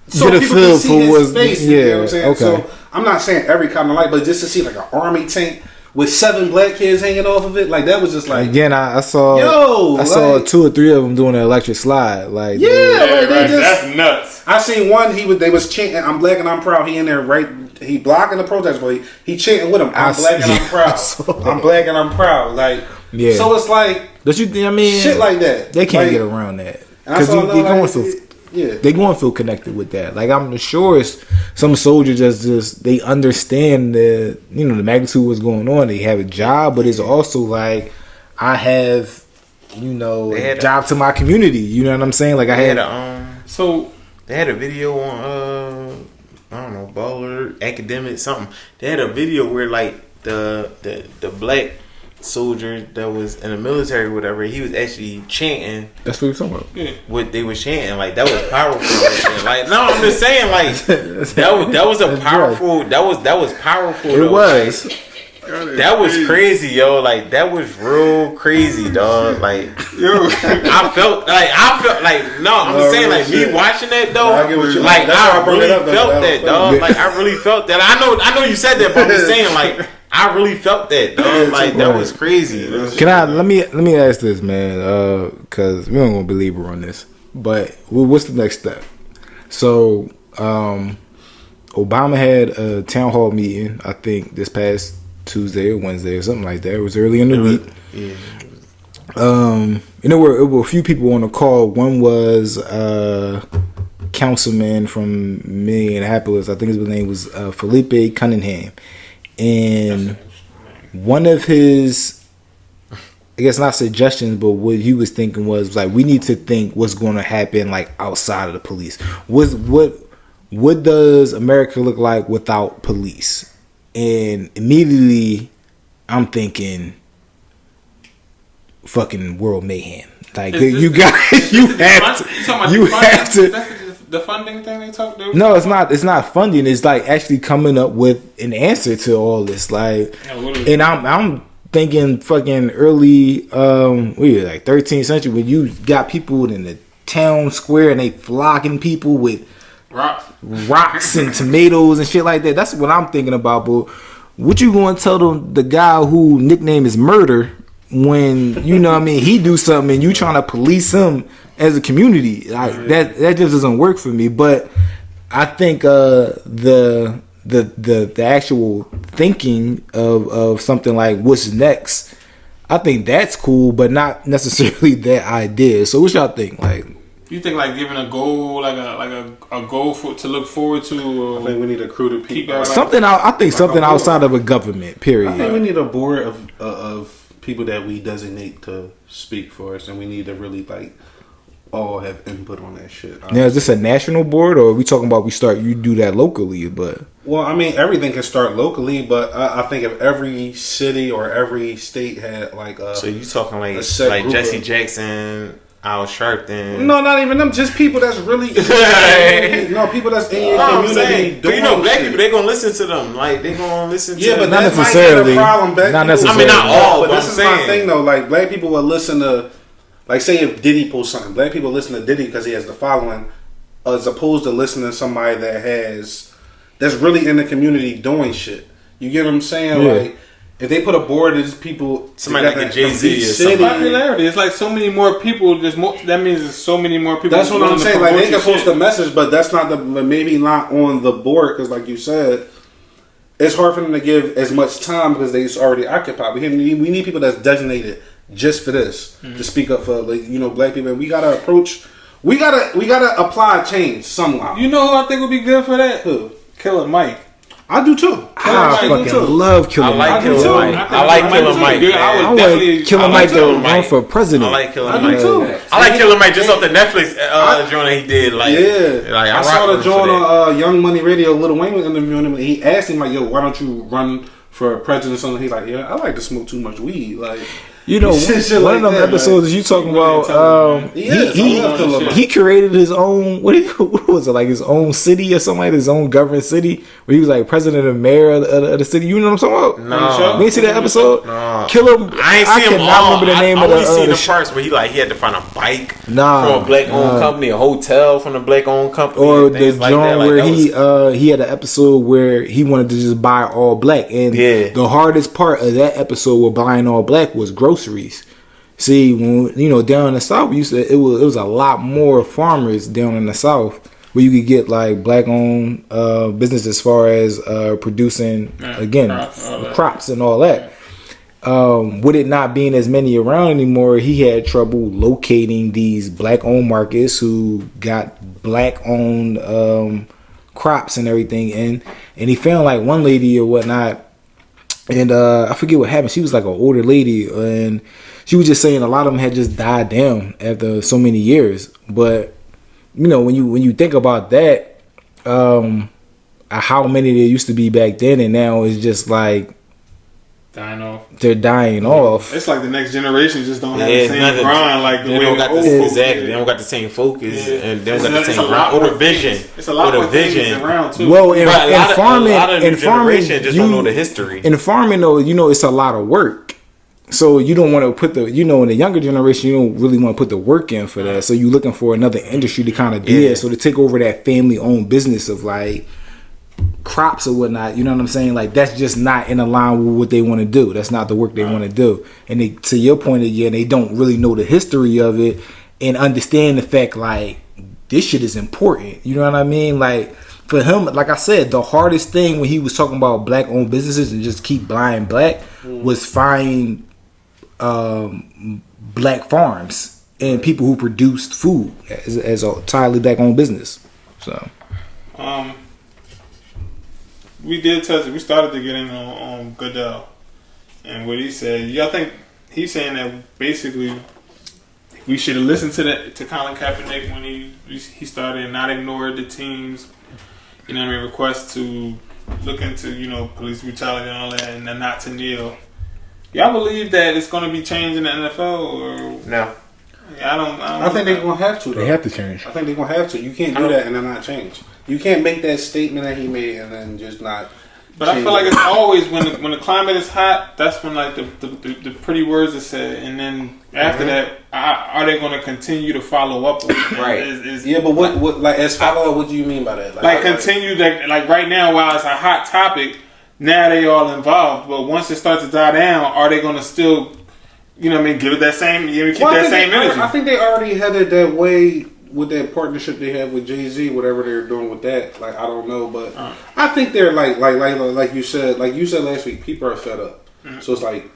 so get a feel for his face. Yeah, you know what I'm saying? Okay. So I'm not saying every cop I like, but just to see like an army tank with 7 black kids hanging off of it, like that was just like again. I saw saw 2 or 3 of them doing an electric slide. Like that's nuts. I seen one. They was chanting, "I'm black and I'm proud." He in there he blocking the protest, but he chanting with him. I'm black and I'm proud. I'm black and I'm proud. Like so it's like shit like that. They can't get around that because they're going so. Yeah, they going to feel connected with that. Like I'm sure it's some soldiers just they understand the the magnitude of what's going on. They have a job, but it's also like I have a job to my community. You know what I'm saying? Like I had so they had a video on I don't know, Baller Academic something. They had a video where like the black soldier that was in the military or whatever, he was actually chanting. That's what you're talking about. Yeah. What they were chanting, like that was powerful. Like no, I'm just saying, like that was a powerful. That was powerful. It was. Like, that was crazy, yo. Like that was real crazy, dog. Like I felt like no, I'm just saying, like me watching that though. I really felt that, dog. Like I really felt that. I know you said that, but I'm just saying, like. I really felt that, dog. Like that was crazy. Let me ask this, man, because we don't gonna believe we're on this. But what's the next step? So, Obama had a town hall meeting, I think this past Tuesday or Wednesday or something like that. It was early in the week. Yeah. There were a few people on the call. One was councilman from Minneapolis. I think his name was Felipe Cunningham. And one of his, I guess not suggestions, but what he was thinking was like, we need to think what's going to happen like outside of the police. What does America look like without police? And immediately I'm thinking fucking world mayhem. Like you have to. The funding thing they talked about? No, it's not. It's not funding. It's like actually coming up with an answer to all this. Like, and I'm thinking fucking early, like 13th century when you got people in the town square and they flocking people with rocks and tomatoes and shit like that. That's what I'm thinking about. But what you going to tell the guy who nickname is Murder when he do something and you trying to police him? As a community, like that just doesn't work for me. But I think the actual thinking of something like what's next, I think that's cool, but not necessarily that idea. So what y'all think? Like, you think like giving a goal, like a goal to look forward to? I think we need a crew to people. Something outside of a government. Period. I think we need a board of people that we designate to speak for us, and we need to really like. All have input on that shit. Now, is this a national board, or are we talking about you do that locally? But well, I mean, everything can start locally, but I think if every city or every state had like a so you talking like Jesse Jackson Al Sharpton. No, not even them. Just people that's really people that's in your community. But you know, black people, they gonna listen to them. Like they gonna listen to. Yeah, but not that necessarily. Might be a problem. Black Not people, necessarily. I mean, not all. but this is my thing though. Like black people will listen to, like, say if Diddy posts something, black people listen to Diddy because he has the following, as opposed to listening to somebody that's really in the community doing shit. You get what I'm saying? Yeah. Like, if they put a board of these people, somebody like a Jay-Z or something. Popularity. It's like so many more people. That means there's so many more people. That's what I'm saying. Like they can post a message, but that's not maybe not on the board because, like you said, it's hard for them to give as much time because they already occupied. We need people that's designated just for this to speak up for, like, you know, black people. And we gotta approach. We gotta apply change somehow. You know who I think would be good for that? Who? Killer Mike. I do too. I fucking love Killer Mike. I like Killer Mike. I like Killer Mike. I would definitely Killer Mike to run for president. I like Killer I Mike. do too. I like Killer Mike just off the Netflix joint that he did. Like, yeah, like I saw the joint on Young Money Radio. Lil Wayne was interviewing him, and he asked him like, "Yo, why don't you run for president?" Or something. He's like, "Yeah, I like to smoke too much weed." Like, you know, one of them episodes you talking about, he created his own, what was it, like his own city or something, like his own governed city, where he was like president and mayor of the city. You know what I'm talking about? No. You ain't see that episode? No. Killer, I ain't seen him all. Remember the name I of only seen the the parts where he had to find a bike from a a black-owned company, a hotel from a black-owned company, or the like joint where he had an episode where he wanted to just buy all black, and the hardest part of that episode with buying all black was groceries. See, when you know down in the South, it was a lot more farmers down in the South where you could get like black owned business as far as producing crops and all that. With it not being as many around anymore, he had trouble locating these black owned markets who got black owned crops and everything in, and he found like one lady or whatnot, and I forget what happened. She was like an older lady, and she was just saying a lot of them had just died down after so many years. But you know, when you think about that, how many there used to be back then, and now it's just like dying off. They're dying off. It's like the next generation just don't have the same grind like the way the old folks exactly. did. They don't got the same focus and they don't got the It's same a lot or the more vision. things. It's a lot more things around too. Well, in farming, a lot of the generation just don't know the history. In farming, though, you know, it's a lot of work. So you don't want to put in the younger generation, you don't really want to put the work in for that. So you're looking for another industry to kind of do it. So to take over that family-owned business of like crops or whatnot, you know what I'm saying? Like that's just not in line with what they want to do. That's not the work they want to do. And they, to your point again, they don't really know the history of it and understand the fact like this shit is important. You know what I mean? Like for him, like I said, the hardest thing when he was talking about black-owned businesses and just keep buying black was find black farms and people who produced food as a entirely black-owned business. So, we did touch it. We started to get in on Goodell and what he said. I think he's saying that basically we should have listened to Colin Kaepernick when he started and not ignored the teams. You know what I mean? Requests to look into police brutality and all that, and then not to kneel. Y'all believe that it's going to be changing the NFL or no? I don't I think they're going to have to. Though. They have to change. I think they're going to have to. You can't do that and then not change. You can't make that statement that he made and then just not. But I feel like it's always when the climate is hot. That's when like the pretty words are said, and then after that, are they going to continue to follow up? Right. Yeah, but what like as follow up? What do you mean by that? Like continue like right now, while it's a hot topic, now they all involved. But once it starts to die down, are they going to still, give it that same, keep that same energy? I think they already headed that way with that partnership they have with Jay-Z, whatever they're doing with that. Like I don't know, but I think they're like you said last week. People are fed up, so it's like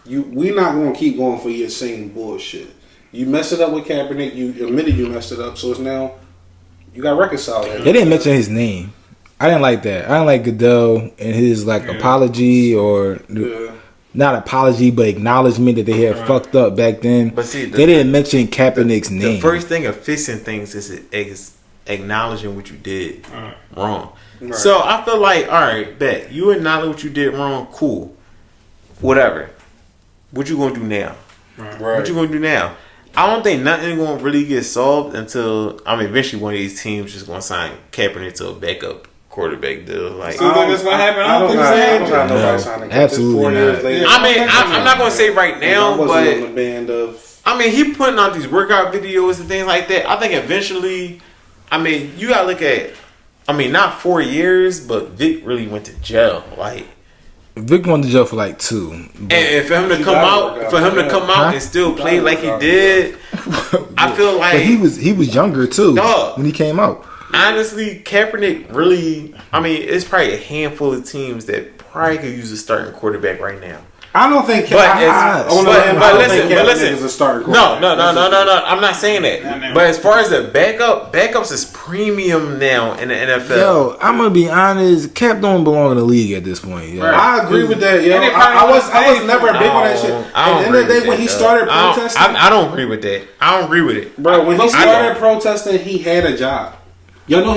we're not going to keep going for your same bullshit. You messed it up with Kaepernick. You admitted you messed it up, so it's now you got to reconcile that. They didn't mention his name. I didn't like that. I didn't like Goodell and his apology or not apology, but acknowledgement that they had fucked up back then. But see, they didn't mention Kaepernick's name. The first thing of fixing things is acknowledging what you did wrong. Right. So I feel like, all right, bet you acknowledge what you did wrong. Cool, whatever. What you gonna do now? Right. What you gonna do now? I don't think nothing gonna really get solved until eventually one of these teams just gonna sign Kaepernick to a backup quarterback deal. Like, so think it's gonna happen? I don't think it's gonna happen. Absolutely not. I'm not gonna say right now, but on the band of. He putting out these workout videos and things like that. I think eventually, you gotta look at. Not 4 years, but Vic really went to jail. Like, Vic went to jail for like 2. And for him to come out, and still play like he did, I feel like. But he was younger too when he came out. Honestly, Kaepernick really. It's probably a handful of teams that probably could use a starting quarterback right now. I don't think. But listen. Is a starting no. I'm not saying that. But as far as the backups is premium now in the NFL. Yo, I'm gonna be honest. Cap don't belong in the league at this point. Yo. Right. I agree with that. Yo, I was never big on that shit. At the end of the day, when he started protesting, I don't agree with that. I don't agree with it, bro. When he started protesting, he had a job. Y'all know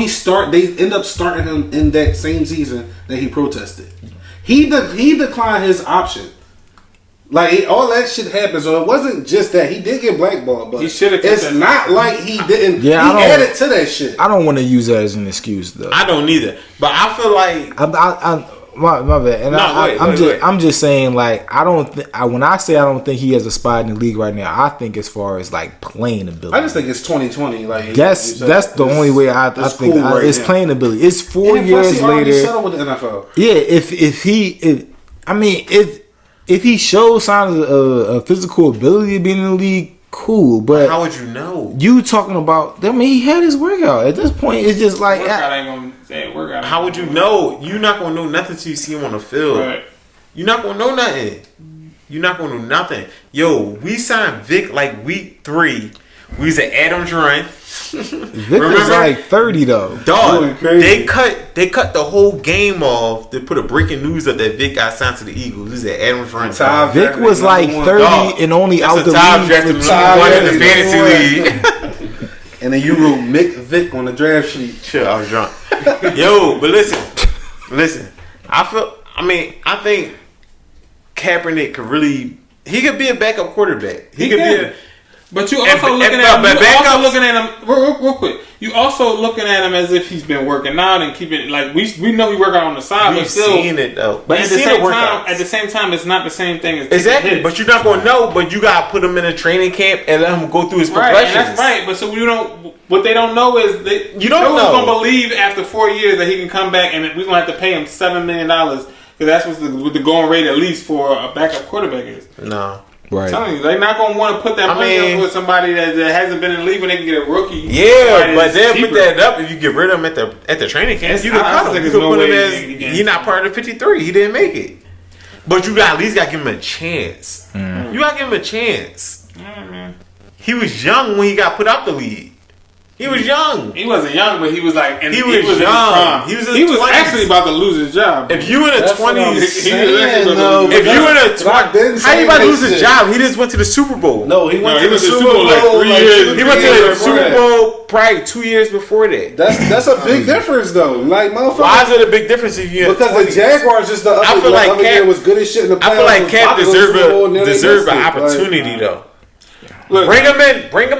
they end up starting him in that same season that he protested. He declined his option. Like, all that shit happened, so it wasn't just that. He did get blackballed, but he should've it's not like he didn't. Yeah, he added to that shit. I don't want to use that as an excuse, though. I don't either. But I feel like... My bad. And I'm just saying, like, I don't when I say I don't think he has a spot in the league right now, I think as far as, like, playing ability. I just think it's 2020. Like, that's the only way I think cool it's playing ability. It's 4 years later. Settled with the NFL. Yeah, if he shows signs of physical ability to be in the league, cool. But how would you know? You talking about? He had his workout. At this point, it's just like workout ain't gonna say workout. How would you know? You're not gonna know nothing till you see him on the field. Right. You're not gonna know nothing. You're not gonna know nothing. Yo, we signed Vic like week 3. We was at Adams Run. Vic was like 30 though. Dog, they cut the whole game off to put a breaking news up that Vic got signed to the Eagles. This is at Adams Run. Vic was like 30 and only out the league for one in the fantasy league. And then you wrote Mick Vic on the draft sheet. Sure, I was drunk. Yo, but listen. I think Kaepernick could really. He could be a backup quarterback. He could be a. But you also looking at him real quick. You also looking at him as if he's been working out and keeping like we know he work out on the side. We've but still seen it though. But at the same time, it's not the same thing as exactly. But you're not gonna know. But you gotta put him in a training camp and let him go through his progressions. Right, that's right. But so you don't. What they don't know is that you don't know. Gonna believe after 4 years that he can come back and we're gonna have to pay him $7 million because that's what the going rate at least for a backup quarterback is. No. Right. I'm telling you, they're not gonna want to put that money up with somebody that hasn't been in the league when they can get a rookie. Yeah, but they'll put that up if you get rid of him at the training camp. You can cut him. You can put him as he's not part of the 53. He didn't make it. But you got at least give him a chance. You got to give him a chance. He was young when he got put out the league. He was young. He wasn't young, but he was like. He was young. He was actually about to lose his job. If you in the 20s, if you in the 20s, how you about to lose his job? He just went to the Super Bowl. No, he went to the Super Bowl like 3 years. He went to the Super Bowl probably 2 years before that. That's a big difference though. Like motherfucker. Why is it a big difference if you? Because the Jaguars just the other year was good as shit in the playoffs. I feel like Cap deserve an opportunity though. Look, bring him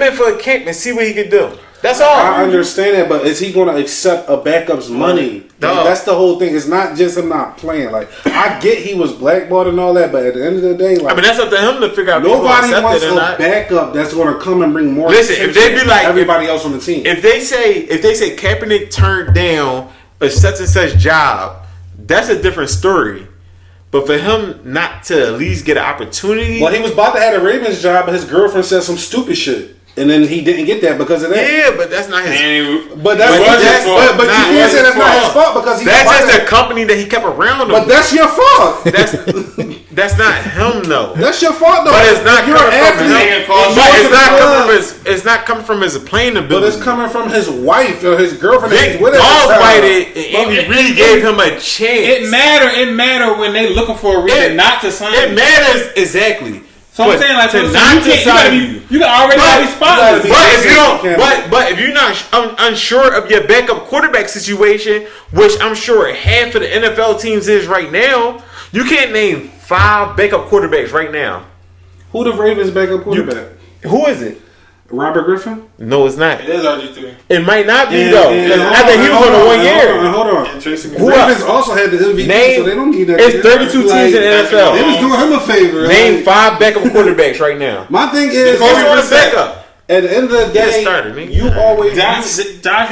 in for a camp and see what he can do. That's all. I understand that, but is he going to accept a backup's money? Like, that's the whole thing. It's not just him not playing. Like I get he was blackballed and all that, but at the end of the day, like that's up to him to figure out. Nobody wants a backup that's going to come and bring more. Listen, if they be like everybody else on the team, if they say Kaepernick turned down a such and such job, that's a different story. But for him not to at least get an opportunity, well, he was about to have a Ravens job, but his girlfriend said some stupid shit. And then he didn't get that because of that. Yeah, but that's not his fault. But you can't say that's not his fault because that's just a company that he kept around him. But that's your fault. That's not him though. That's your fault though. But it's not coming from him. But it's not coming from his playing ability. But it's coming from his wife or his girlfriend. Vic fighted and Andy Reid gave him a chance. It matter when they looking for a reason not to sign. It matters exactly. So I'm saying like you can already have these spots. But if you're not unsure of your backup quarterback situation, which I'm sure half of the NFL teams is right now, you can't name 5 backup quarterbacks right now. Who the Ravens backup quarterback? Who is it? Robert Griffin? No, it's not. It is RG3. It might not be though. I think he was on the 1 year. Hold on. Who Ravens also had the MVP, so they don't need that. It's 32 teams in the NFL. They was doing him a favor. Name 5 backup quarterbacks right now. My thing is, backup. At the end of the day, you always Josh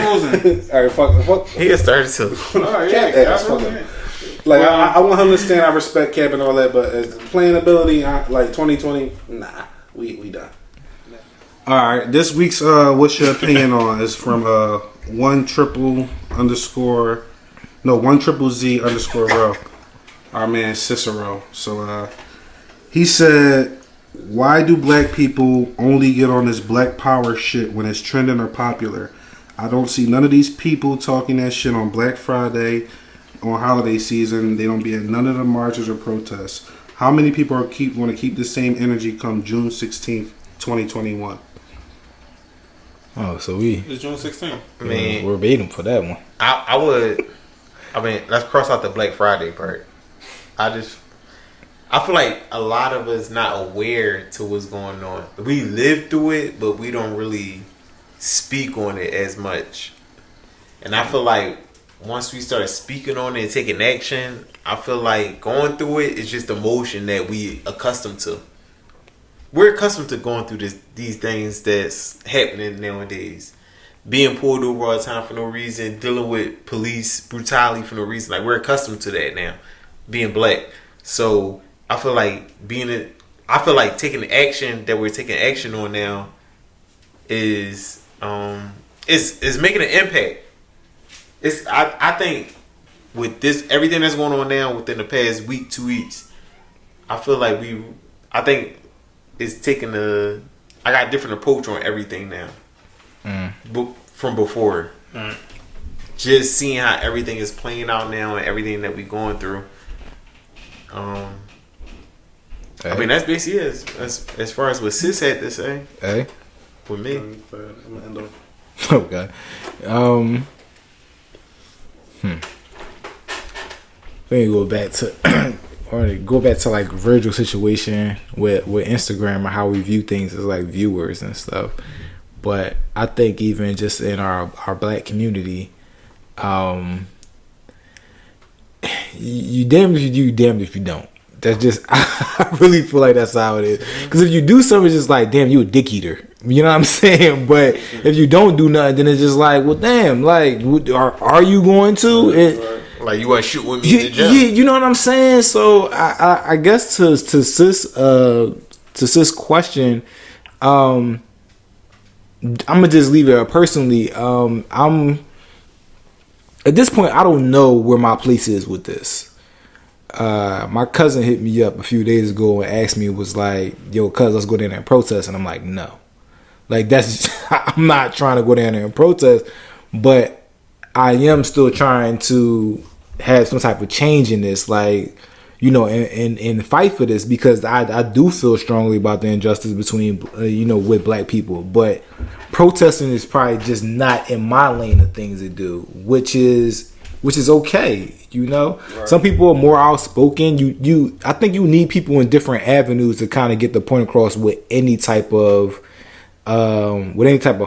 Rosen. All right, fuck. He has started too. All right, yeah, like I want him to stand. I respect Cap and all that, but as playing ability, like 2020, nah, we done. All right, this week's what's your opinion on is from 1ZZZ _row. Our man Cicero. So he said, "Why do black people only get on this black power shit when it's trending or popular? I don't see none of these people talking that shit on Black Friday, on holiday season. They don't be in none of the marches or protests. How many people want to keep the same energy come June 16th, 2021? Oh, so it's June 16th. Man, we're waiting for that one. I mean, let's cross out the Black Friday part. I feel like a lot of us not aware to what's going on. We live through it, but we don't really speak on it as much. And I feel like once we start speaking on it and taking action, I feel like going through it is just emotion that we accustomed to. We're accustomed to going through these things that's happening nowadays. Being pulled over all the time for no reason, dealing with police brutality for no reason. Like, we're accustomed to that now, being black. So I feel like taking the action that we're taking action on now is making an impact. I think with this, everything that's going on now within the past week, 2 weeks, I feel like it's taking I got a different approach on everything now. From before. Just seeing how everything is playing out now and everything that we're going through. I mean, that's basically it as far as what Sis had to say. Hey. With me. Okay. Let me go back to like Virgil's situation with Instagram and how we view things as like viewers and stuff. But I think even just in our black community, you damned if you do, you damned if you don't. That's just, I really feel like that's how it is. Because if you do something, it's just like, damn, you a dick eater. You know what I'm saying? But if you don't do nothing, then it's just like, well, damn, like, are you going to? Like, you want to shoot with me in the gym? Yeah, you know what I'm saying? So I guess to Sis question, I'm gonna just leave it personally. I'm at this point, I don't know where my place is with this. My cousin hit me up a few days ago and asked me, was like, yo, cuz, let's go down there and protest. And I'm like, no. Like, I'm not trying to go down there and protest, but I am still trying to have some type of change in this, like, you know, and fight for this, because I do feel strongly about the injustice between, with black people. But protesting is probably just not in my lane of things to do, which is okay. You know, right. Some people are more outspoken. I think you need people in different avenues to kind of get the point across with any type of fight, with any type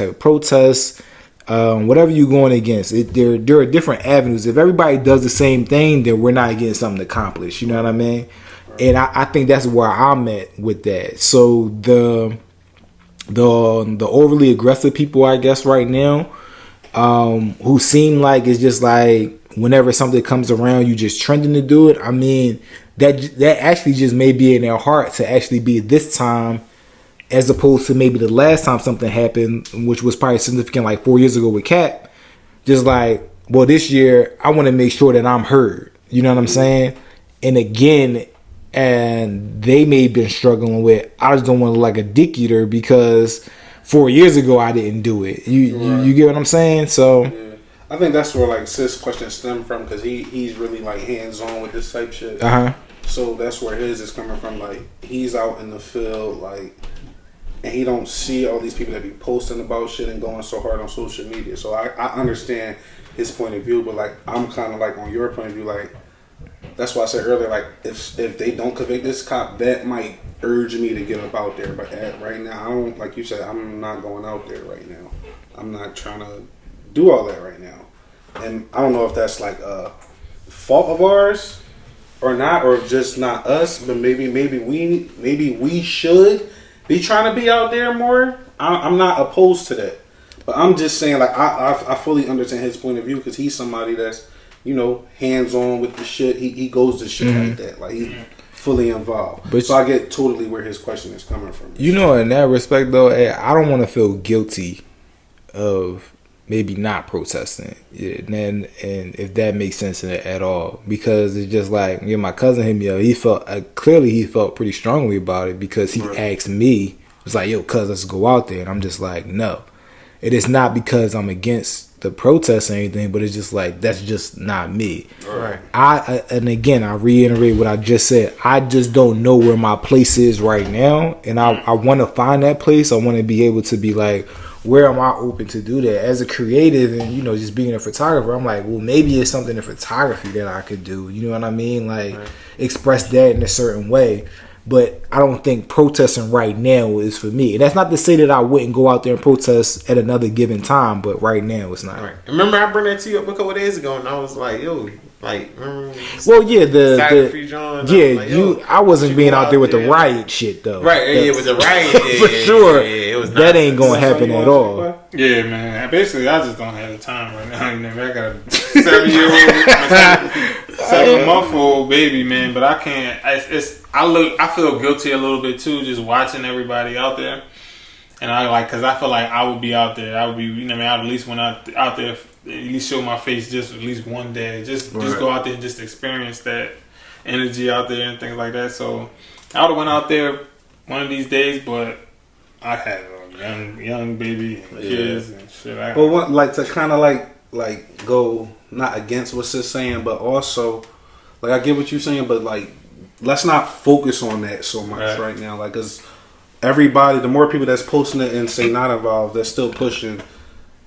of protest, whatever you're going against. There are different avenues. If everybody does the same thing, then we're not getting something accomplished. You know what I mean? Right. And I think that's where I'm at with that. So the overly aggressive people, I guess, right now, who seem like it's just like whenever something comes around, you just trending to do it. I mean, that actually just may be in their heart to actually be this time, as opposed to maybe the last time something happened, which was probably significant, like 4 years ago with Cap. Just like, well, this year I want to make sure that I'm heard. You know what I'm saying? And again, and they may have been struggling with, I just don't want to look like a dick eater because 4 years ago I didn't do it. You get what I'm saying? So yeah. I think that's where like Sis' question stemmed from, because he's really like hands on with this type shit. So that's where his is coming from. Like, he's out in the field, like, and he don't see all these people that be posting about shit and going so hard on social media. So I understand his point of view, but like, I'm kind of like on your point of view, like, that's why I said earlier, like if they don't convict this cop, that might urge me to get up out there. But right now, I don't. Like you said, I'm not going out there right now. I'm not trying to do all that right now. And I don't know if that's like a fault of ours or not, or just not us. But maybe we should be trying to be out there more. I'm not opposed to that. But I'm just saying, like, I fully understand his point of view because he's somebody that's, hands on with the shit. He goes to shit like that. Like, he's fully involved. But so I get totally where his question is coming from. In that respect, though, I don't want to feel guilty of maybe not protesting. And if that makes sense at all. Because it's just like, my cousin hit me up. He felt, clearly he felt pretty strongly about it because he asked me, was like, yo, cuz, let's go out there. And I'm just like, no. It is not because I'm against the protests or anything, but it's just like, that's just not me. Right. And again, I reiterate what I just said. I just don't know where my place is right now. And I want to find that place. I want to be able to be like, where am I open to do that? As a creative and, just being a photographer, I'm like, well, maybe it's something in photography that I could do. You know what I mean? Like, express that in a certain way. But I don't think protesting right now is for me. And that's not to say that I wouldn't go out there and protest at another given time, but right now it's not. Right. Remember I brought that to you up a couple of days ago, and I was like, yo, like, remember? Well, yeah, I wasn't being out there with the riot shit though. Right, with the riot for sure. It was that ain't gonna happen at all. Yeah, man. Basically, I just don't have the time right now. I got a 7-year-old, 7-month-old baby, man. But I can't. I feel guilty a little bit too, just watching everybody out there. And because I feel like I would be out there. I would be, I'd at least went out there, at least show my face just at least one day. Just go out there and just experience that energy out there and things like that. So I would have went out there one of these days, but I had a young baby and kids and shit. But to kind of like go not against what Sis saying, but also like I get what you're saying, but like let's not focus on that so much right now. Like, cause everybody, the more people that's posting it and say not involved, they're still pushing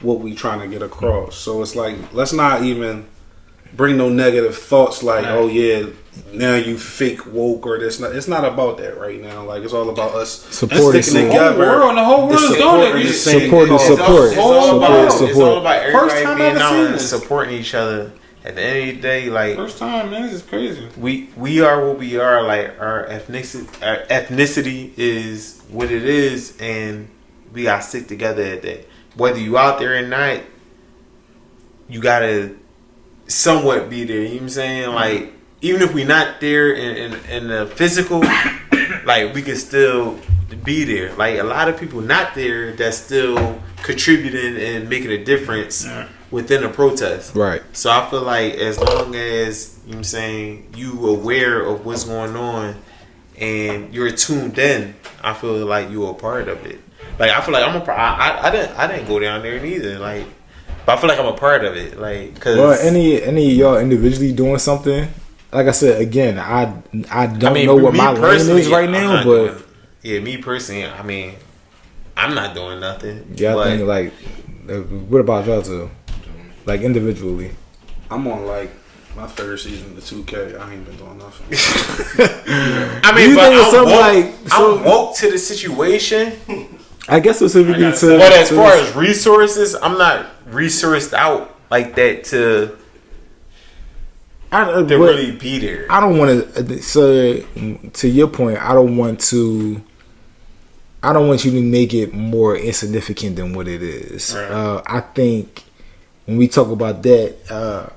what we trying to get across. So it's like, let's not even bring no negative thoughts like, oh yeah, now you fake woke or this. It's not about that right now. Like, it's all about us supporting sticking together. The whole world is doing it. Support. It's all about everybody being out and supporting each other. At the end of the day, like, first time, man, this is crazy. We are what we are. Like, our ethnicity is what it is, and we gotta stick together at that. Whether you out there or not, you gotta somewhat be there. You know what I'm saying? Like, even if we not there in the physical, like, we can still be there. Like, a lot of people not there that's still contributing and making a difference within a protest. Right. So I feel like as long as, you know what I'm saying, you aware of what's going on and you're tuned in, I feel like you're a part of it. Like, I feel like I didn't go down there neither. Like, but I feel like I'm a part of it. Like, cause any of y'all individually doing something, like I said again, I don't know what my lane is right now, but me personally, I mean, I'm not doing nothing. Yeah, I think like, what about y'all two? Like, individually, I'm on like my third season of 2K. I ain't been doing nothing. I mean, but I'm woke to the situation. I guess specifically but as far as resources, I'm not resourced out like that to really be there. I don't want to. So, to your point, I don't want you to make it more insignificant than what it is. Right. I think when we talk about that,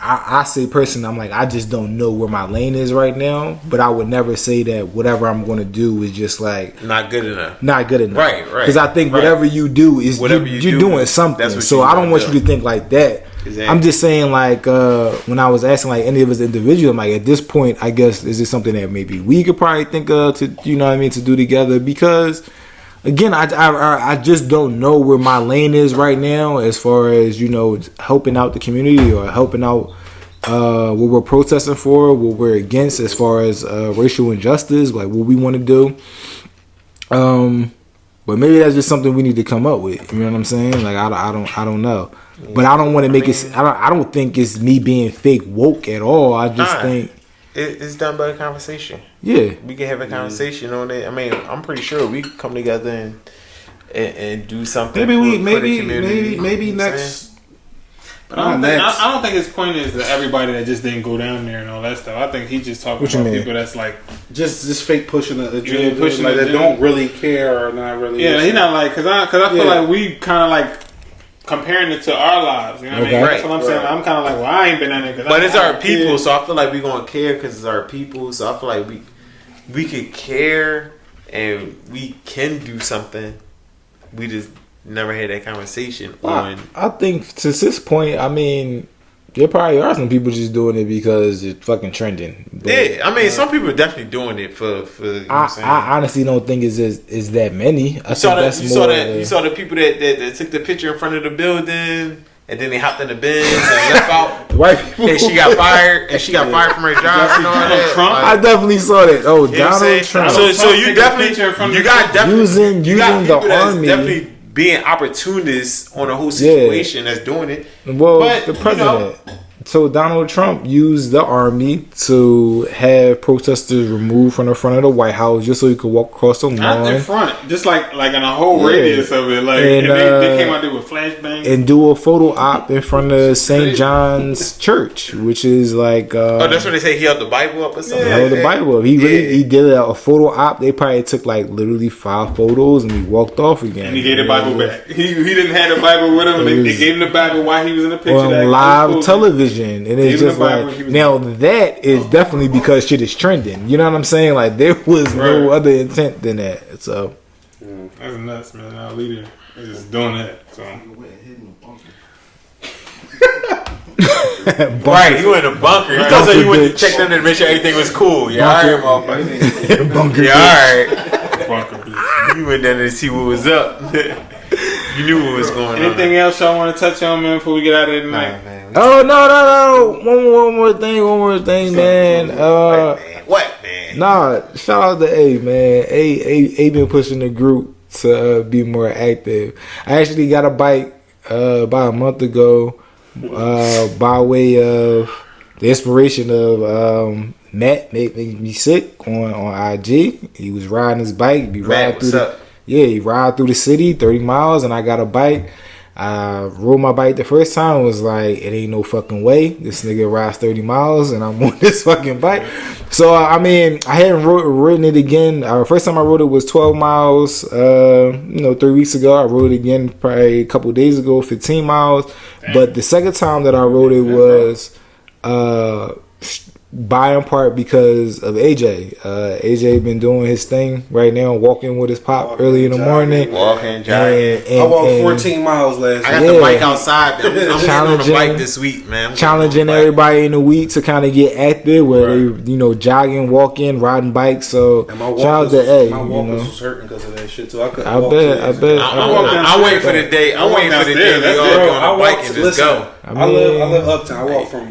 I say personally, I'm like, I just don't know where my lane is right now. But I would never say that whatever I'm going to do is just like not good enough. Not good enough. Right. Because I think whatever you do is you're doing something. So I don't want you to think like that. Exactly. I'm just saying, like, when I was asking like any of us individual, I'm like, at this point, I guess is this something that maybe we could probably think of to, you know what I mean, to do together? Because again, I just don't know where my lane is right now as far as, helping out the community or helping out what we're protesting for, what we're against as far as racial injustice, like what we want to do. But maybe that's just something we need to come up with. You know what I'm saying? Like, I don't know. But I don't want to make it. I don't think it's me being fake woke at all. I just think it's done by a conversation. Yeah, we can have a conversation on it. I mean, I'm pretty sure we come together and do something. Maybe next. But I don't think his point is that everybody that just didn't go down there and all that stuff. I think he's just talking about people that's like just fake pushing the agenda, pushing like that don't really care or not really. Yeah, he's not like because I feel like we kind of like comparing it to our lives. You know what I mean? Right. That's what I'm saying. I'm kind of like, well, I ain't been down there. But it's our people, so I feel like we gonna care because it's our people. So I feel like we could care and we can do something. We just never had that conversation on. I think to this point, I mean, there probably are some people just doing it because it's fucking trending. But, yeah, I mean, some people are definitely doing it for. You know what I'm I honestly don't think it's that many. You saw the people that took the picture in front of the building. And then they hopped in the Benz and left out. White people. And she got fired. And she got fired from her job. And all that. Trump. I definitely saw that. Oh, Donald Trump. So you definitely using the army. Definitely being opportunists on a whole situation that's doing it. Well, but, the president. So Donald Trump used the army to have protesters removed from the front of the White House just so he could walk across the lawn. Not in front, just like in a whole radius of it. Like and they came out there with flashbangs and do a photo op in front of St. John's Church, which is like. That's when they say he held the Bible up or something. He held the Bible up. He did a photo op. They probably took like literally 5 photos and he walked off again. And he gave the Bible back. He didn't have the Bible with him. They gave him the Bible while he was in the picture. On live television. And it's just like now that is definitely because shit is trending. You know what I'm saying? Like there was no other intent than that. So that's nuts, man. Our leader is just doing that. So right, you in a bunker. He told you went to check them to make sure everything was cool. Yeah, all right, motherfucker. Bunker. Yeah, all right. Bunker. You went down there to see what was up. You knew what was going on. Anything else y'all want to touch on, man, before we get out of here tonight? Man. Oh no! One more thing, man. What, man? Nah, shout out to A, man. A been pushing the group to be more active. I actually got a bike about a month ago by way of the inspiration of Matt made me sick on IG. He was riding his bike. He ride through the city 30 miles, and I got a bike. I rode my bike the first time. Was like, it ain't no fucking way this nigga rides 30 miles and I'm on this fucking bike. So I mean, I hadn't ridden it again. First time I rode it was 12 miles 3 weeks ago. I rode it again probably a couple days ago, 15 miles. Damn. But the second time that I rode it was by in part because of AJ. AJ been doing his thing right now, walking with his pop early in the morning. Walking, jogging. I walked 14 miles last week. I got the bike outside. I'm on the bike this week, man. Challenging everybody in the week to kind of get active, where they, jogging, walking, riding bikes. So shout out to A. My walkers was hurting because of that shit too. I bet. I'm waiting for the day. I'm waiting for the day we all go on the bike and just go. I live uptown.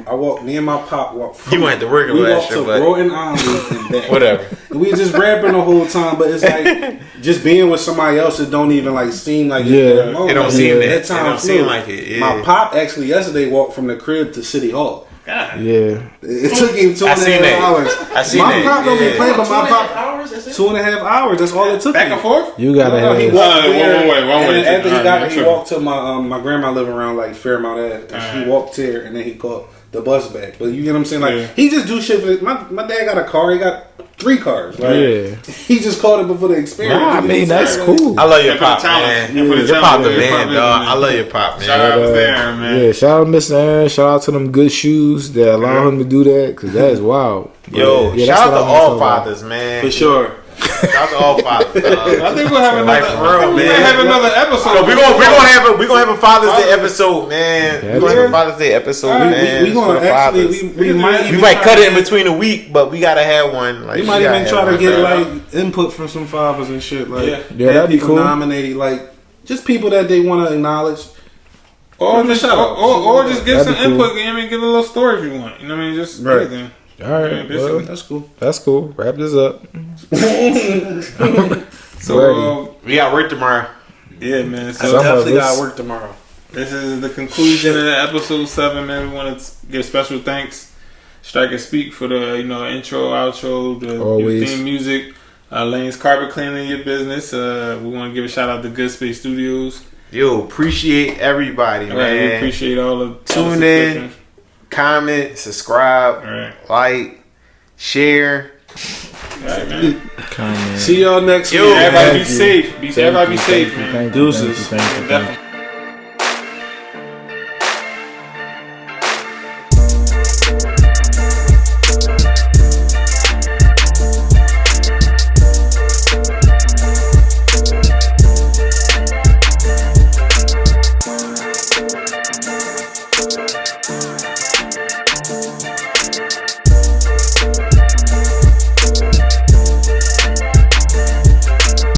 I walk. Me and my pop walk. You went to work last year, but Bro and and back. Whatever. And we just rapping the whole time, but it's like just being with somebody else. It don't even like seem like it don't seem that time. It don't seem like it. Yeah. My pop actually yesterday walked from the crib to City Hall. God. Yeah. It took him 2.5 hours. I seen my that. pop don't be playing, but my pop 2.5 hours. That's all it took. Back and forth. You gotta have. He walked one way. After he walked to my grandma living around like Fairmount Ave. And he walked here and then he caught the bus back. But you get what I'm saying? Like he just do shit for my dad got a car. He got 3 cars. Like, he just caught it before the experience. Nah, I mean that's cool. I love your pop, man. Your pop the man, dog. I love your pop, man. Shout out to Aaron, man. Yeah, shout out to Mr. Aaron. Shout out to them good shoes that allow him to do that, because that is wild. Yo, shout out to all fathers, man. For sure. Shout out to all fathers. I think we'll have another episode. We're gonna have a Father's Day episode, man. We're gonna have a Father's Day episode, man. We gonna actually we might cut it in between a week, but we gotta have one. Like, we might even try to get like input from some fathers and shit. Like, that'd be cool. Nominated, like just people that they want to acknowledge. Or just give some input. I mean, give a little story if you want. You know what I mean? Just anything. All right, well, that's cool. That's cool. Wrap this up. So we got work tomorrow. Yeah, man. So definitely got work tomorrow. This is the conclusion of episode 7, man. We want to give special thanks. Strike and Speak for the intro, outro, the theme music. Lane's Carpet Cleaning your business. We want to give a shout out to Good Space Studios. Yo, appreciate everybody, man. We appreciate all of tune in, comment, subscribe, like, share. Right, man. See y'all next week. Everybody be safe. Everybody be safe, man. Deuces. Thank you.